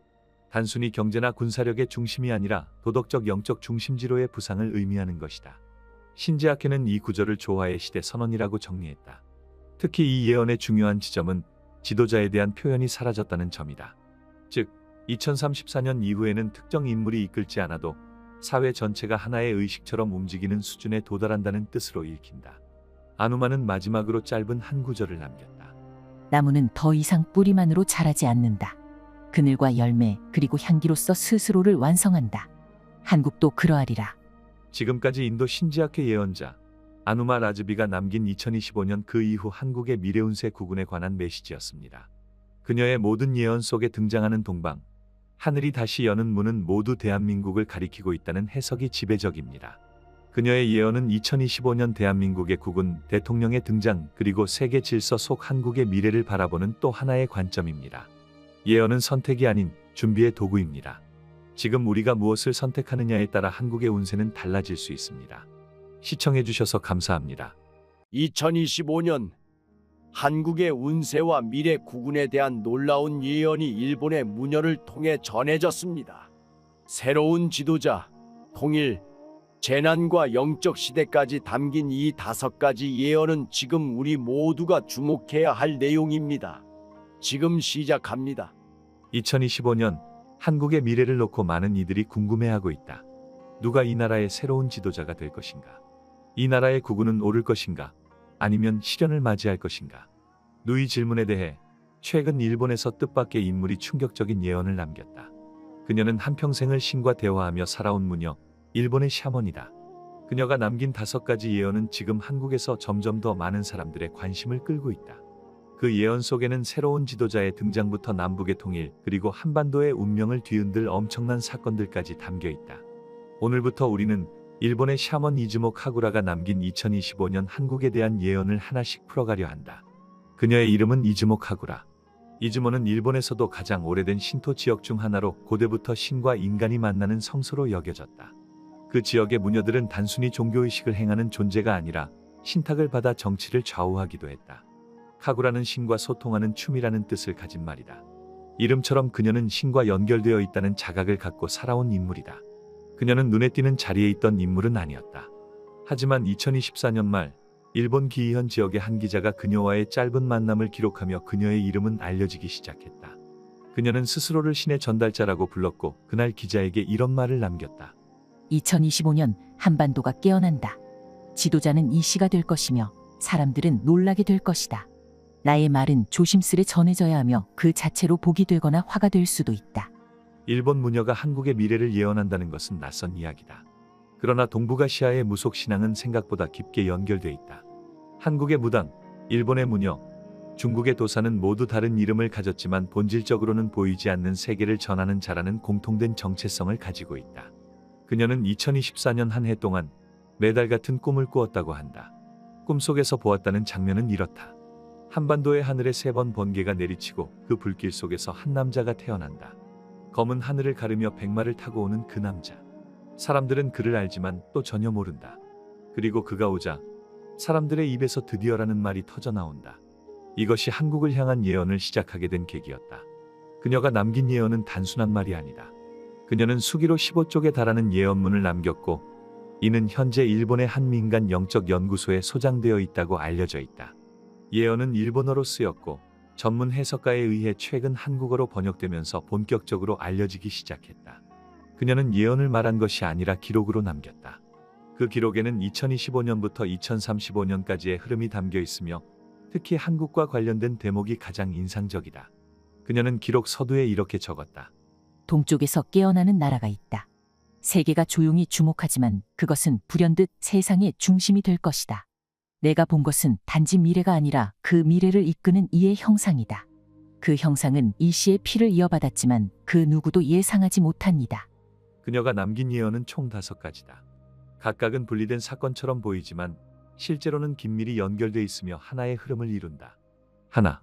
단순히 경제나 군사력의 중심이 아니라 도덕적 영적 중심지로의 부상을 의미하는 것이다. 신재학회는 이 구절을 조화의 시대 선언이라고 정리했다. 특히 이 예언의 중요한 지점은 지도자에 대한 표현이 사라졌다는 점이다. 즉, 2034년 이후에는 특정 인물이 이끌지 않아도 사회 전체가 하나의 의식처럼 움직이는 수준에 도달한다는 뜻으로 읽힌다. 아누마는 마지막으로 짧은 한 구절을 남겼다. 나무는 더 이상 뿌리만으로 자라지 않는다. 그늘과 열매 그리고 향기로서 스스로를 완성한다. 한국도 그러하리라. 지금까지 인도 신지학회 예언자 아누마 라즈비가 남긴 2025년 그 이후 한국의 미래운세 구군에 관한 메시지였습니다. 그녀의 모든 예언 속에 등장하는 동방, 하늘이 다시 여는 문은 모두 대한민국을 가리키고 있다는 해석이 지배적입니다. 그녀의 예언은 2025년 대한민국의 국군 대통령의 등장 그리고 세계 질서 속 한국의 미래를 바라보는 또 하나의 관점입니다. 예언은 선택이 아닌 준비의 도구입니다. 지금 우리가 무엇을 선택하느냐에 따라 한국의 운세는 달라질 수 있습니다. 시청해주셔서 감사합니다. 2025년 한국의 운세와 미래 구군에 대한 놀라운 예언이 일본의 문여를 통해 전해졌습니다. 새로운 지도자, 통일, 재난과 영적 시대까지 담긴 이 5가지 예언은 지금 우리 모두가 주목해야 할 내용입니다. 지금 시작합니다. 2025년 한국의 미래를 놓고 많은 이들이 궁금해하고 있다. 누가 이 나라의 새로운 지도자가 될 것인가? 이 나라의 국운은 오를 것인가? 아니면 시련을 맞이할 것인가? 누이 질문에 대해 최근 일본에서 뜻밖의 인물이 충격적인 예언을 남겼다. 그녀는 한평생을 신과 대화하며 살아온 무녀, 일본의 샤먼이다. 그녀가 남긴 5가지 예언은 지금 한국에서 점점 더 많은 사람들의 관심을 끌고 있다. 그 예언 속에는 새로운 지도자의 등장부터 남북의 통일 그리고 한반도의 운명을 뒤흔들 엄청난 사건들까지 담겨 있다. 오늘부터 우리는 일본의 샤먼 이즈모 카구라가 남긴 2025년 한국에 대한 예언을 하나씩 풀어가려 한다. 그녀의 이름은 이즈모 카구라. 이즈모는 일본에서도 가장 오래된 신토 지역 중 하나로 고대부터 신과 인간이 만나는 성소로 여겨졌다. 그 지역의 무녀들은 단순히 종교의식을 행하는 존재가 아니라 신탁을 받아 정치를 좌우하기도 했다. 카구라는 신과 소통하는 춤이라는 뜻을 가진 말이다. 이름처럼 그녀는 신과 연결되어 있다는 자각을 갖고 살아온 인물이다. 그녀는 눈에 띄는 자리에 있던 인물은 아니었다. 하지만 2024년 말 일본 기이현 지역의 한 기자가 그녀와의 짧은 만남을 기록하며 그녀의 이름은 알려지기 시작했다. 그녀는 스스로를 신의 전달자라고 불렀고 그날 기자에게 이런 말을 남겼다. 2025년 한반도가 깨어난다. 지도자는 이 시가 될 것이며 사람들은 놀라게 될 것이다. 나의 말은 조심스레 전해져야 하며 그 자체로 복이 되거나 화가 될 수도 있다. 일본 무녀가 한국의 미래를 예언한다는 것은 낯선 이야기다. 그러나 동북아시아의 무속 신앙은 생각보다 깊게 연결돼 있다. 한국의 무당, 일본의 무녀, 중국의 도사는 모두 다른 이름을 가졌지만 본질적으로는 보이지 않는 세계를 전하는 자라는 공통된 정체성을 가지고 있다. 그녀는 2024년 한 해 동안 매달 같은 꿈을 꾸었다고 한다. 꿈속에서 보았다는 장면은 이렇다. 한반도의 하늘에 3번 번개가 내리치고 그 불길 속에서 한 남자가 태어난다. 검은 하늘을 가르며 백마를 타고 오는 그 남자. 사람들은 그를 알지만 또 전혀 모른다. 그리고 그가 오자 사람들의 입에서 드디어라는 말이 터져 나온다. 이것이 한국을 향한 예언을 시작하게 된 계기였다. 그녀가 남긴 예언은 단순한 말이 아니다. 그녀는 수기로 15쪽에 달하는 예언문을 남겼고 이는 현재 일본의 한 민간 영적 연구소에 소장되어 있다고 알려져 있다. 예언은 일본어로 쓰였고 전문 해석가에 의해 최근 한국어로 번역되면서 본격적으로 알려지기 시작했다. 그녀는 예언을 말한 것이 아니라 기록으로 남겼다. 그 기록에는 2025년부터 2035년까지의 흐름이 담겨 있으며 특히 한국과 관련된 대목이 가장 인상적이다. 그녀는 기록 서두에 이렇게 적었다. 동쪽에서 깨어나는 나라가 있다. 세계가 조용히 주목하지만 그것은 불현듯 세상의 중심이 될 것이다. 내가 본 것은 단지 미래가 아니라 그 미래를 이끄는 이의 형상이다. 그 형상은 이 씨의 피를 이어받았지만 그 누구도 예상하지 못한 이다. 그녀가 남긴 예언은 총 5가지다. 각각은 분리된 사건처럼 보이지만 실제로는 긴밀히 연결돼 있으며 하나의 흐름을 이룬다. 하나,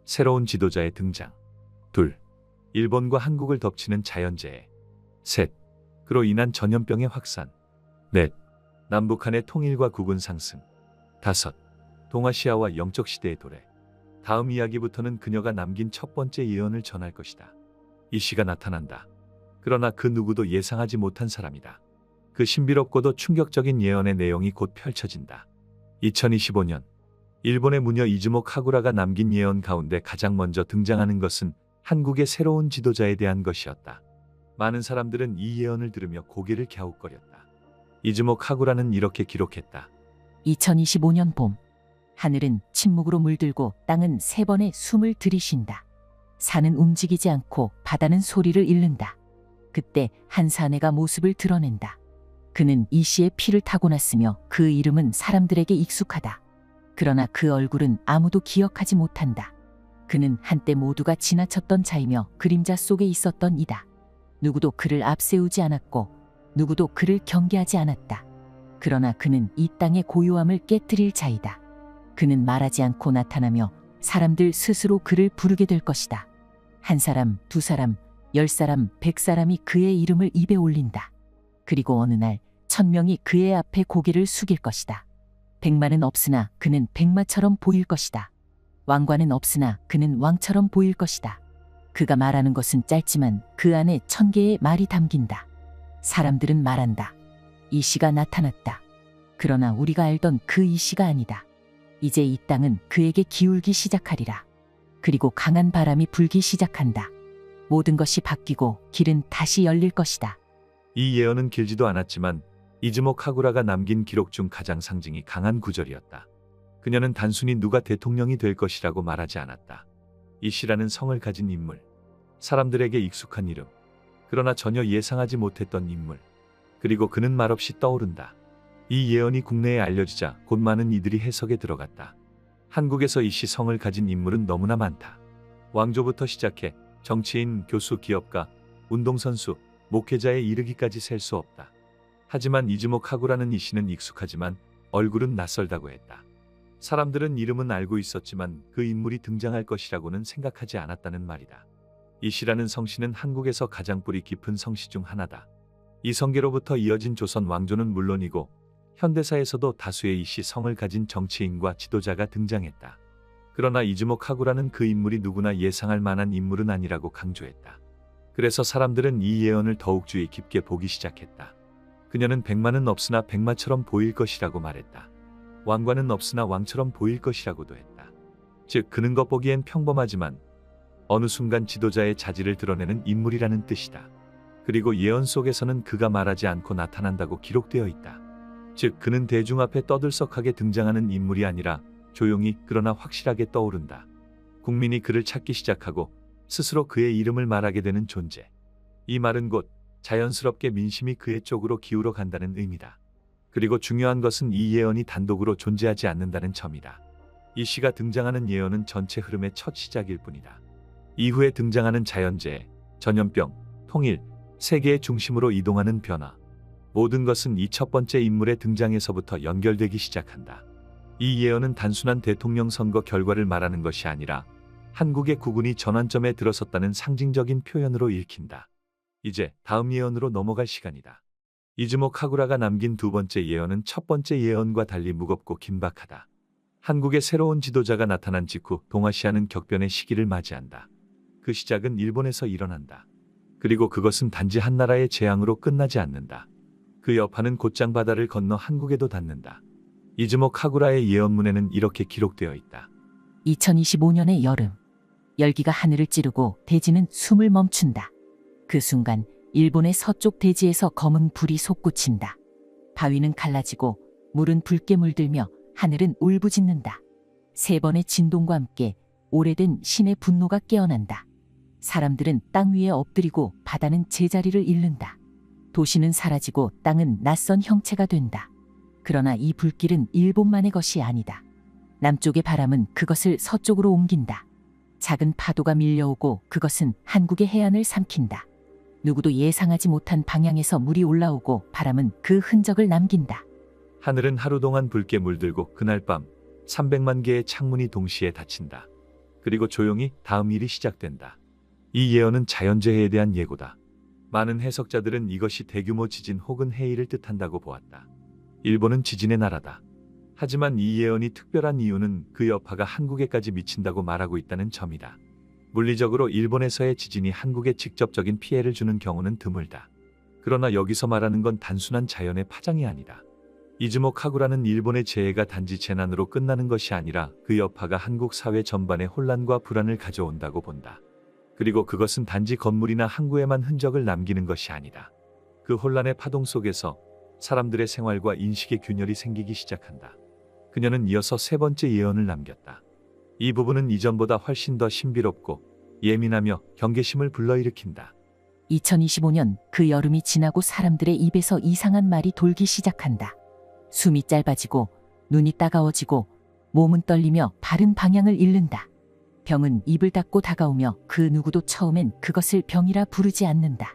새로운 지도자의 등장. 둘, 일본과 한국을 덮치는 자연재해. 셋, 그로 인한 전염병의 확산. 넷, 남북한의 통일과 국운 상승. 다섯, 동아시아와 영적 시대의 도래. 다음 이야기부터는 그녀가 남긴 첫 번째 예언을 전할 것이다. 이 씨가 나타난다. 그러나 그 누구도 예상하지 못한 사람이다. 그 신비롭고도 충격적인 예언의 내용이 곧 펼쳐진다. 2025년 일본의 무녀 이즈모 카구라가 남긴 예언 가운데 가장 먼저 등장하는 것은 한국의 새로운 지도자에 대한 것이었다. 많은 사람들은 이 예언을 들으며 고개를 갸웃거렸다. 이즈모 카구라는 이렇게 기록했다. 2025년 봄. 하늘은 침묵으로 물들고 땅은 3번의 숨을 들이쉰다. 산은 움직이지 않고 바다는 소리를 잃는다. 그때 한 사내가 모습을 드러낸다. 그는 이 씨의 피를 타고났으며 그 이름은 사람들에게 익숙하다. 그러나 그 얼굴은 아무도 기억하지 못한다. 그는 한때 모두가 지나쳤던 자이며 그림자 속에 있었던 이다. 누구도 그를 앞세우지 않았고 누구도 그를 경계하지 않았다. 그러나 그는 이 땅의 고요함을 깨뜨릴 자이다. 그는 말하지 않고 나타나며 사람들 스스로 그를 부르게 될 것이다. 한 사람, 2사람, 10사람, 100사람이 그의 이름을 입에 올린다. 그리고 어느 날 1000명이 그의 앞에 고개를 숙일 것이다. 100마는 없으나 그는 백마처럼 보일 것이다. 왕관은 없으나 그는 왕처럼 보일 것이다. 그가 말하는 것은 짧지만 그 안에 1000개의 말이 담긴다. 사람들은 말한다. 이 씨가 나타났다. 그러나 우리가 알던 그 이 씨가 아니다. 이제 이 땅은 그에게 기울기 시작하리라. 그리고 강한 바람이 불기 시작한다. 모든 것이 바뀌고 길은 다시 열릴 것이다. 이 예언은 길지도 않았지만 이즈모 카구라가 남긴 기록 중 가장 상징이 강한 구절이었다. 그녀는 단순히 누가 대통령이 될 것이라고 말하지 않았다. 이 씨라는 성을 가진 인물, 사람들에게 익숙한 이름, 그러나 전혀 예상하지 못했던 인물, 그리고 그는 말없이 떠오른다. 이 예언이 국내에 알려지자 곧 많은 이들이 해석에 들어갔다. 한국에서 이 씨 성을 가진 인물은 너무나 많다. 왕조부터 시작해 정치인, 교수, 기업가, 운동선수, 목회자에 이르기까지 셀 수 없다. 하지만 이즈모 카구라는 이 씨는 익숙하지만 얼굴은 낯설다고 했다. 사람들은 이름은 알고 있었지만 그 인물이 등장할 것이라고는 생각하지 않았다는 말이다. 이 씨라는 성씨는 한국에서 가장 뿌리 깊은 성씨 중 하나다. 이 성계로부터 이어진 조선 왕조는 물론이고 현대사에서도 다수의 이 씨 성을 가진 정치인과 지도자가 등장했다. 그러나 이즈모 카구라는 그 인물이 누구나 예상할 만한 인물은 아니라고 강조했다. 그래서 사람들은 이 예언을 더욱 주의 깊게 보기 시작했다. 그녀는 백마는 없으나 백마처럼 보일 것이라고 말했다. 왕관은 없으나 왕처럼 보일 것이라고도 했다. 즉 그는 겉보기엔 평범하지만 어느 순간 지도자의 자질을 드러내는 인물이라는 뜻이다. 그리고 예언 속에서는 그가 말하지 않고 나타난다고 기록되어 있다. 즉 그는 대중 앞에 떠들썩하게 등장하는 인물이 아니라 조용히 그러나 확실하게 떠오른다. 국민이 그를 찾기 시작하고 스스로 그의 이름을 말하게 되는 존재. 이 말은 곧 자연스럽게 민심이 그의 쪽으로 기울어 간다는 의미다. 그리고 중요한 것은 이 예언이 단독으로 존재하지 않는다는 점이다. 이 씨가 등장하는 예언은 전체 흐름의 첫 시작일 뿐이다. 이후에 등장하는 자연재해, 전염병, 통일, 세계의 중심으로 이동하는 변화. 모든 것은 이 첫 번째 인물의 등장에서부터 연결되기 시작한다. 이 예언은 단순한 대통령 선거 결과를 말하는 것이 아니라 한국의 국운이 전환점에 들어섰다는 상징적인 표현으로 읽힌다. 이제 다음 예언으로 넘어갈 시간이다. 이즈모 카구라가 남긴 두 번째 예언은 첫 번째 예언과 달리 무겁고 긴박하다. 한국의 새로운 지도자가 나타난 직후 동아시아는 격변의 시기를 맞이한다. 그 시작은 일본에서 일어난다. 그리고 그것은 단지 한 나라의 재앙으로 끝나지 않는다. 그 여파는 곧장 바다를 건너 한국에도 닿는다. 이즈모 카구라의 예언문에는 이렇게 기록되어 있다. 2025년의 여름. 열기가 하늘을 찌르고 대지는 숨을 멈춘다. 그 순간 일본의 서쪽 대지에서 검은 불이 솟구친다. 바위는 갈라지고 물은 붉게 물들며 하늘은 울부짖는다. 세 번의 진동과 함께 오래된 신의 분노가 깨어난다. 사람들은 땅 위에 엎드리고 바다는 제자리를 잃는다. 도시는 사라지고 땅은 낯선 형체가 된다. 그러나 이 불길은 일본만의 것이 아니다. 남쪽의 바람은 그것을 서쪽으로 옮긴다. 작은 파도가 밀려오고 그것은 한국의 해안을 삼킨다. 누구도 예상하지 못한 방향에서 물이 올라오고 바람은 그 흔적을 남긴다. 하늘은 하루 동안 붉게 물들고 그날 밤 300만 개의 창문이 동시에 닫힌다. 그리고 조용히 다음 일이 시작된다. 이 예언은 자연재해에 대한 예고다. 많은 해석자들은 이것이 대규모 지진 혹은 해일을 뜻한다고 보았다. 일본은 지진의 나라다. 하지만 이 예언이 특별한 이유는 그 여파가 한국에까지 미친다고 말하고 있다는 점이다. 물리적으로 일본에서의 지진이 한국에 직접적인 피해를 주는 경우는 드물다. 그러나 여기서 말하는 건 단순한 자연의 파장이 아니다. 이즈모 카구라는 일본의 재해가 단지 재난으로 끝나는 것이 아니라 그 여파가 한국 사회 전반에 혼란과 불안을 가져온다고 본다. 그리고 그것은 단지 건물이나 항구에만 흔적을 남기는 것이 아니다. 그 혼란의 파동 속에서 사람들의 생활과 인식의 균열이 생기기 시작한다. 그녀는 이어서 세 번째 예언을 남겼다. 이 부분은 이전보다 훨씬 더 신비롭고 예민하며 경계심을 불러일으킨다. 2025년 그 여름이 지나고 사람들의 입에서 이상한 말이 돌기 시작한다. 숨이 짧아지고 눈이 따가워지고 몸은 떨리며 바른 방향을 잃는다. 병은 입을 닫고 다가오며 그 누구도 처음엔 그것을 병이라 부르지 않는다.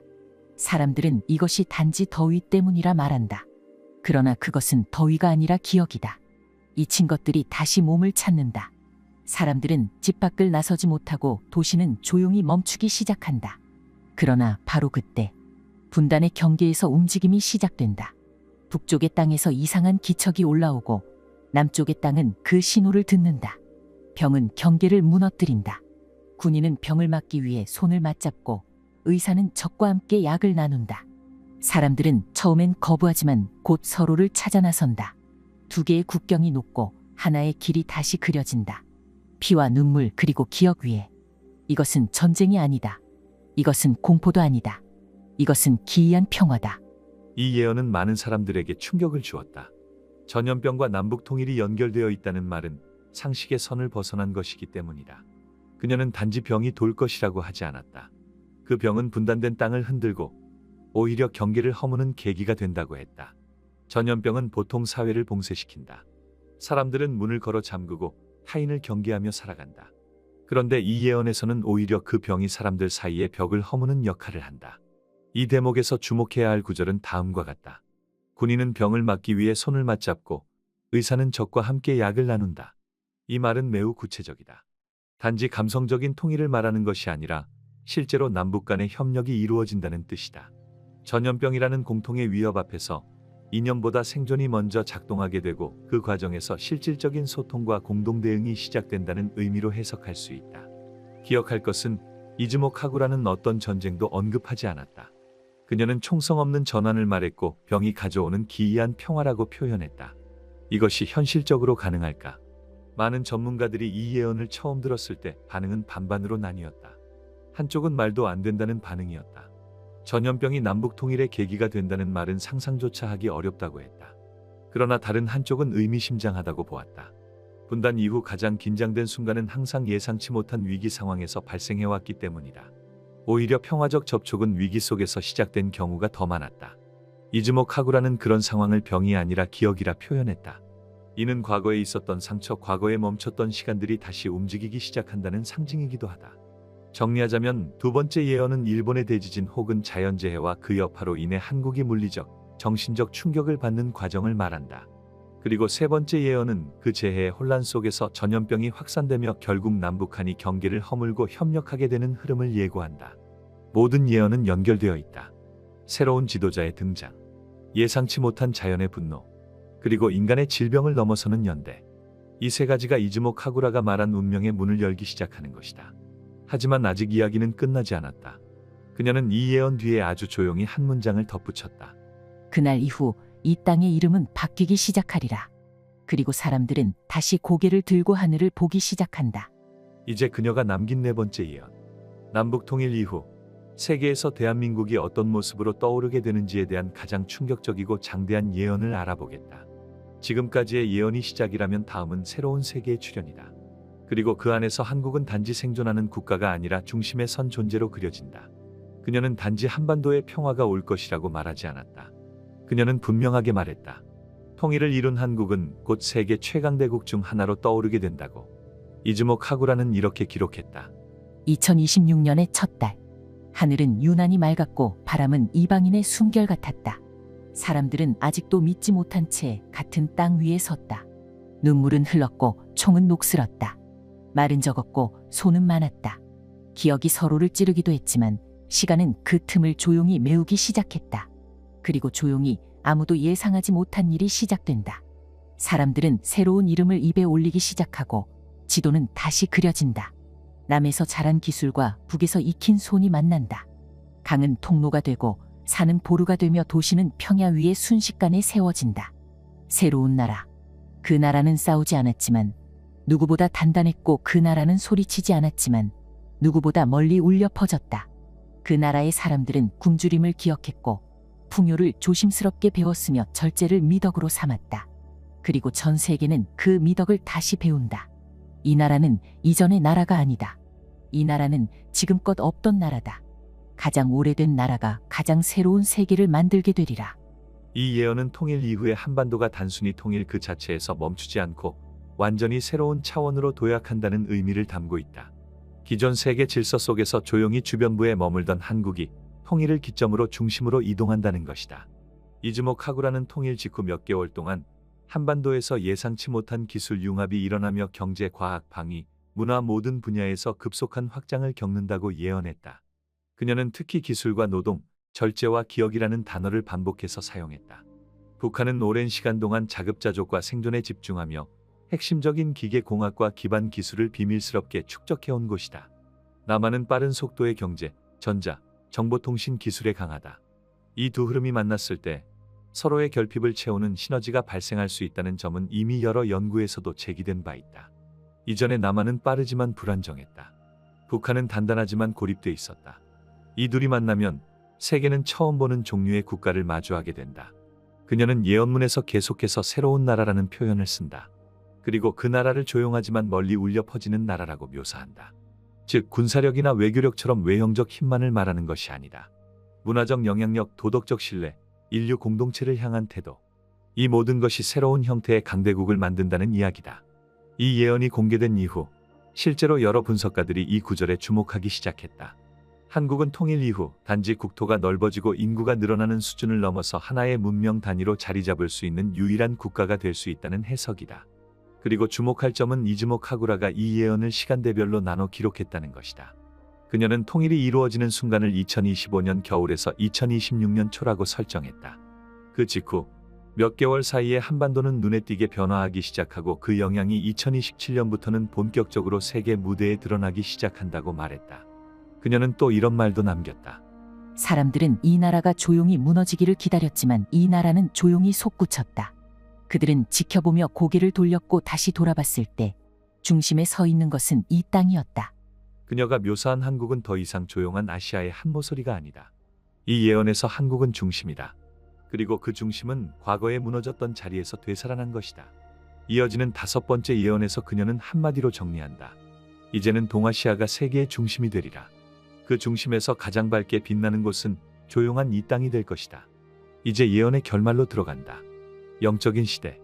사람들은 이것이 단지 더위 때문이라 말한다. 그러나 그것은 더위가 아니라 기억이다. 잊힌 것들이 다시 몸을 찾는다. 사람들은 집 밖을 나서지 못하고 도시는 조용히 멈추기 시작한다. 그러나 바로 그때 분단의 경계에서 움직임이 시작된다. 북쪽의 땅에서 이상한 기척이 올라오고 남쪽의 땅은 그 신호를 듣는다. 병은 경계를 무너뜨린다. 군인은 병을 막기 위해 손을 맞잡고 의사는 적과 함께 약을 나눈다. 사람들은 처음엔 거부하지만 곧 서로를 찾아 나선다. 두 개의 국경이 녹고 하나의 길이 다시 그려진다. 피와 눈물 그리고 기억 위에. 이것은 전쟁이 아니다. 이것은 공포도 아니다. 이것은 기이한 평화다. 이 예언은 많은 사람들에게 충격을 주었다. 전염병과 남북 통일이 연결되어 있다는 말은 상식의 선을 벗어난 것이기 때문이다. 그녀는 단지 병이 돌 것이라고 하지 않았다. 그 병은 분단된 땅을 흔들고 오히려 경계를 허무는 계기가 된다고 했다. 전염병은 보통 사회를 봉쇄시킨다. 사람들은 문을 걸어 잠그고 타인을 경계하며 살아간다. 그런데 이 예언에서는 오히려 그 병이 사람들 사이의 벽을 허무는 역할을 한다. 이 대목에서 주목해야 할 구절은 다음과 같다. 군인은 병을 막기 위해 손을 맞잡고 의사는 적과 함께 약을 나눈다. 이 말은 매우 구체적이다. 단지 감성적인 통일을 말하는 것이 아니라 실제로 남북 간의 협력이 이루어진다는 뜻이다. 전염병이라는 공통의 위협 앞에서 이념보다 생존이 먼저 작동하게 되고 그 과정에서 실질적인 소통과 공동 대응이 시작된다는 의미로 해석할 수 있다. 기억할 것은 이즈모 카구라는 어떤 전쟁도 언급하지 않았다. 그녀는 총성 없는 전환을 말했고 병이 가져오는 기이한 평화라고 표현했다. 이것이 현실적으로 가능할까? 많은 전문가들이 이 예언을 처음 들었을 때 반응은 반반으로 나뉘었다. 한쪽은 말도 안 된다는 반응이었다. 전염병이 남북 통일의 계기가 된다는 말은 상상조차 하기 어렵다고 했다. 그러나 다른 한쪽은 의미심장하다고 보았다. 분단 이후 가장 긴장된 순간은 항상 예상치 못한 위기 상황에서 발생해왔기 때문이다. 오히려 평화적 접촉은 위기 속에서 시작된 경우가 더 많았다. 이즈모 카구라는 그런 상황을 병이 아니라 기억이라 표현했다. 이는 과거에 있었던 상처, 과거에 멈췄던 시간들이 다시 움직이기 시작한다는 상징이기도 하다. 정리하자면 두 번째 예언은 일본의 대지진 혹은 자연재해와 그 여파로 인해 한국이 물리적, 정신적 충격을 받는 과정을 말한다. 그리고 세 번째 예언은 그 재해의 혼란 속에서 전염병이 확산되며 결국 남북한이 경계를 허물고 협력하게 되는 흐름을 예고한다. 모든 예언은 연결되어 있다. 새로운 지도자의 등장, 예상치 못한 자연의 분노, 그리고 인간의 질병을 넘어서는 연대. 이 세 가지가 이즈모 카구라가 말한 운명의 문을 열기 시작하는 것이다. 하지만 아직 이야기는 끝나지 않았다. 그녀는 이 예언 뒤에 아주 조용히 한 문장을 덧붙였다. 그날 이후 이 땅의 이름은 바뀌기 시작하리라. 그리고 사람들은 다시 고개를 들고 하늘을 보기 시작한다. 이제 그녀가 남긴 네 번째 예언. 남북 통일 이후 세계에서 대한민국이 어떤 모습으로 떠오르게 되는지에 대한 가장 충격적이고 장대한 예언을 알아보겠다. 지금까지의 예언이 시작이라면 다음은 새로운 세계의 출현이다. 그리고 그 안에서 한국은 단지 생존하는 국가가 아니라 중심에 선 존재로 그려진다. 그녀는 단지 한반도의 평화가 올 것이라고 말하지 않았다. 그녀는 분명하게 말했다. 통일을 이룬 한국은 곧 세계 최강대국 중 하나로 떠오르게 된다고. 이즈모 카구라는 이렇게 기록했다. 2026년의 첫 달. 하늘은 유난히 맑았고 바람은 이방인의 숨결 같았다. 사람들은 아직도 믿지 못한 채 같은 땅 위에 섰다. 눈물은 흘렀고 총은 녹슬었다. 말은 적었고 손은 많았다. 기억이 서로를 찌르기도 했지만 시간은 그 틈을 조용히 메우기 시작했다. 그리고 조용히 아무도 예상하지 못한 일이 시작된다. 사람들은 새로운 이름을 입에 올리기 시작하고 지도는 다시 그려진다. 남에서 자란 기술과 북에서 익힌 손이 만난다. 강은 통로가 되고 산은 보루가 되며 도시는 평야 위에 순식간에 세워진다. 새로운 나라. 그 나라는 싸우지 않았지만 누구보다 단단했고 그 나라는 소리치지 않았지만 누구보다 멀리 울려 퍼졌다. 그 나라의 사람들은 굶주림을 기억했고 풍요를 조심스럽게 배웠으며 절제를 미덕으로 삼았다. 그리고 전 세계는 그 미덕을 다시 배운다. 이 나라는 이전의 나라가 아니다. 이 나라는 지금껏 없던 나라다. 가장 오래된 나라가 가장 새로운 세계를 만들게 되리라. 이 예언은 통일 이후에 한반도가 단순히 통일 그 자체에서 멈추지 않고 완전히 새로운 차원으로 도약한다는 의미를 담고 있다. 기존 세계 질서 속에서 조용히 주변부에 머물던 한국이 통일을 기점으로 중심으로 이동한다는 것이다. 이즈모 카구라는 통일 직후 몇 개월 동안 한반도에서 예상치 못한 기술 융합이 일어나며 경제, 과학, 방위, 문화 모든 분야에서 급속한 확장을 겪는다고 예언했다. 그녀는 특히 기술과 노동, 절제와 기억이라는 단어를 반복해서 사용했다. 북한은 오랜 시간 동안 자급자족과 생존에 집중하며 핵심적인 기계공학과 기반 기술을 비밀스럽게 축적해온 곳이다. 남한은 빠른 속도의 경제, 전자, 정보통신 기술에 강하다. 이 두 흐름이 만났을 때 서로의 결핍을 채우는 시너지가 발생할 수 있다는 점은 이미 여러 연구에서도 제기된 바 있다. 이전에 남한은 빠르지만 불안정했다. 북한은 단단하지만 고립돼 있었다. 이 둘이 만나면 세계는 처음 보는 종류의 국가를 마주하게 된다. 그녀는 예언문에서 계속해서 새로운 나라라는 표현을 쓴다. 그리고 그 나라를 조용하지만 멀리 울려 퍼지는 나라라고 묘사한다. 즉 군사력이나 외교력처럼 외형적 힘만을 말하는 것이 아니다. 문화적 영향력, 도덕적 신뢰, 인류 공동체를 향한 태도. 이 모든 것이 새로운 형태의 강대국을 만든다는 이야기다. 이 예언이 공개된 이후 실제로 여러 분석가들이 이 구절에 주목하기 시작했다. 한국은 통일 이후 단지 국토가 넓어지고 인구가 늘어나는 수준을 넘어서 하나의 문명 단위로 자리 잡을 수 있는 유일한 국가가 될 수 있다는 해석이다. 그리고 주목할 점은 이즈모 카구라가 이 예언을 시간대별로 나눠 기록했다는 것이다. 그녀는 통일이 이루어지는 순간을 2025년 겨울에서 2026년 초라고 설정했다. 그 직후 몇 개월 사이에 한반도는 눈에 띄게 변화하기 시작하고 그 영향이 2027년부터는 본격적으로 세계 무대에 드러나기 시작한다고 말했다. 그녀는 또 이런 말도 남겼다. 사람들은 이 나라가 조용히 무너지기를 기다렸지만 이 나라는 조용히 솟구쳤다. 그들은 지켜보며 고개를 돌렸고 다시 돌아봤을 때 중심에 서 있는 것은 이 땅이었다. 그녀가 묘사한 한국은 더 이상 조용한 아시아의 한 모서리가 아니다. 이 예언에서 한국은 중심이다. 그리고 그 중심은 과거에 무너졌던 자리에서 되살아난 것이다. 이어지는 다섯 번째 예언에서 그녀는 한마디로 정리한다. 이제는 동아시아가 세계의 중심이 되리라. 그 중심에서 가장 밝게 빛나는 곳은 조용한 이 땅이 될 것이다. 이제 예언의 결말로 들어간다. 영적인 시대,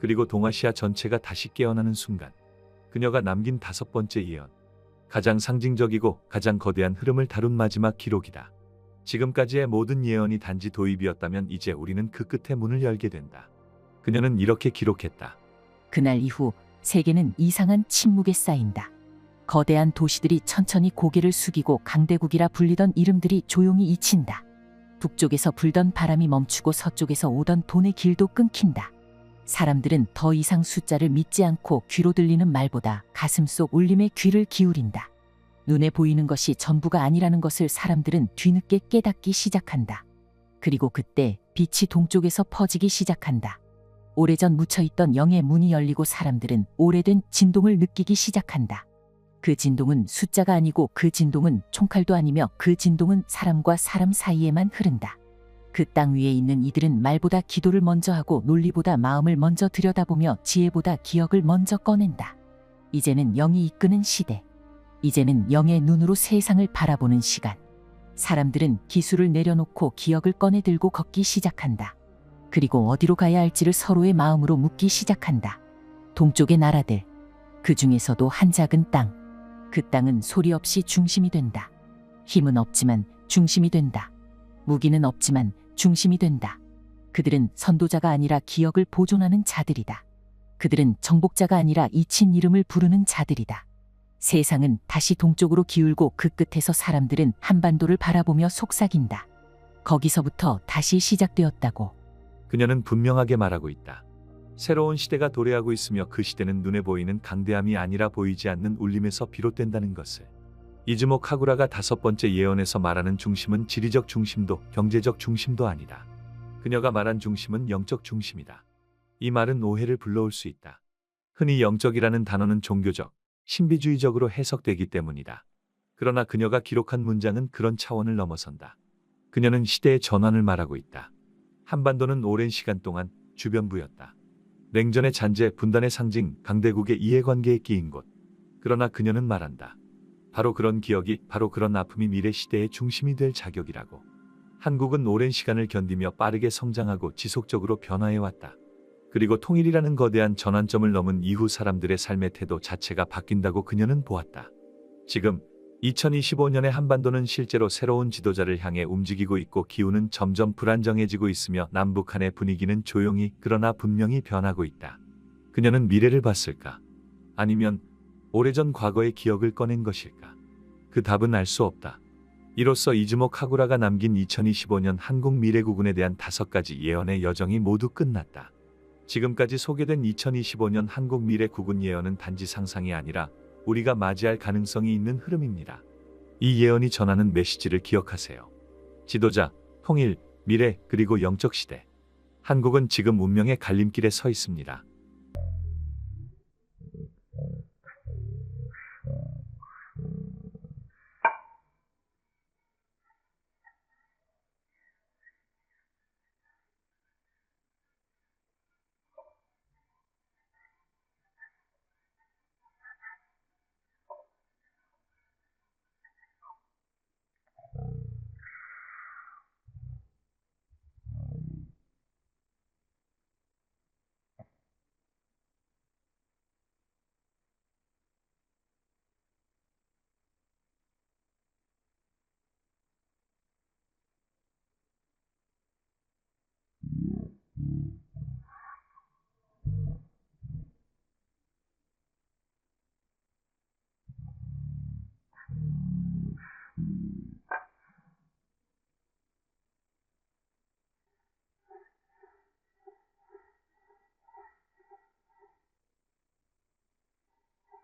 그리고 동아시아 전체가 다시 깨어나는 순간. 그녀가 남긴 다섯 번째 예언. 가장 상징적이고 가장 거대한 흐름을 다룬 마지막 기록이다. 지금까지의 모든 예언이 단지 도입이었다면 이제 우리는 그 끝에 문을 열게 된다. 그녀는 이렇게 기록했다. 그날 이후 세계는 이상한 침묵에 쌓인다. 거대한 도시들이 천천히 고개를 숙이고 강대국이라 불리던 이름들이 조용히 잊힌다. 북쪽에서 불던 바람이 멈추고 서쪽에서 오던 돈의 길도 끊긴다. 사람들은 더 이상 숫자를 믿지 않고 귀로 들리는 말보다 가슴속 울림에 귀를 기울인다. 눈에 보이는 것이 전부가 아니라는 것을 사람들은 뒤늦게 깨닫기 시작한다. 그리고 그때 빛이 동쪽에서 퍼지기 시작한다. 오래전 묻혀있던 영의 문이 열리고 사람들은 오래된 진동을 느끼기 시작한다. 그 진동은 숫자가 아니고 그 진동은 총칼도 아니며 그 진동은 사람과 사람 사이에만 흐른다. 그 땅 위에 있는 이들은 말보다 기도를 먼저 하고 논리보다 마음을 먼저 들여다보며 지혜보다 기억을 먼저 꺼낸다. 이제는 영이 이끄는 시대. 이제는 영의 눈으로 세상을 바라보는 시간. 사람들은 기술을 내려놓고 기억을 꺼내 들고 걷기 시작한다. 그리고 어디로 가야 할지를 서로의 마음으로 묻기 시작한다. 동쪽의 나라들, 그 중에서도 한 작은 땅. 그 땅은 소리 없이 중심이 된다. 힘은 없지만 중심이 된다. 무기는 없지만 중심이 된다. 그들은 선도자가 아니라 기억을 보존하는 자들이다. 그들은 정복자가 아니라 잊힌 이름을 부르는 자들이다. 세상은 다시 동쪽으로 기울고 그 끝에서 사람들은 한반도를 바라보며 속삭인다. 거기서부터 다시 시작되었다고. 그녀는 분명하게 말하고 있다. 새로운 시대가 도래하고 있으며 그 시대는 눈에 보이는 강대함이 아니라 보이지 않는 울림에서 비롯된다는 것을. 이즈모 카구라가 5번째 예언에서 말하는 중심은 지리적 중심도 경제적 중심도 아니다. 그녀가 말한 중심은 영적 중심이다. 이 말은 오해를 불러올 수 있다. 흔히 영적이라는 단어는 종교적, 신비주의적으로 해석되기 때문이다. 그러나 그녀가 기록한 문장은 그런 차원을 넘어선다. 그녀는 시대의 전환을 말하고 있다. 한반도는 오랜 시간 동안 주변부였다. 냉전의 잔재, 분단의 상징, 강대국의 이해관계에 끼인 곳. 그러나 그녀는 말한다. 바로 그런 기억이, 바로 그런 아픔이 미래 시대의 중심이 될 자격이라고. 한국은 오랜 시간을 견디며 빠르게 성장하고 지속적으로 변화해왔다. 그리고 통일이라는 거대한 전환점을 넘은 이후 사람들의 삶의 태도 자체가 바뀐다고 그녀는 보았다. 지금 2025년의 한반도는 실제로 새로운 지도자를 향해 움직이고 있고 기후는 점점 불안정해지고 있으며 남북한의 분위기는 조용히 그러나 분명히 변하고 있다. 그녀는 미래를 봤을까? 아니면 오래전 과거의 기억을 꺼낸 것일까? 그 답은 알 수 없다. 이로써 이즈모 카구라가 남긴 2025년 한국 미래구군에 대한 5가지 예언의 여정이 모두 끝났다. 지금까지 소개된 2025년 한국 미래구군 예언은 단지 상상이 아니라 우리가 맞이할 가능성이 있는 흐름입니다. 이 예언이 전하는 메시지를 기억하세요. 지도자, 통일, 미래, 그리고 영적 시대. 한국은 지금 운명의 갈림길에 서 있습니다.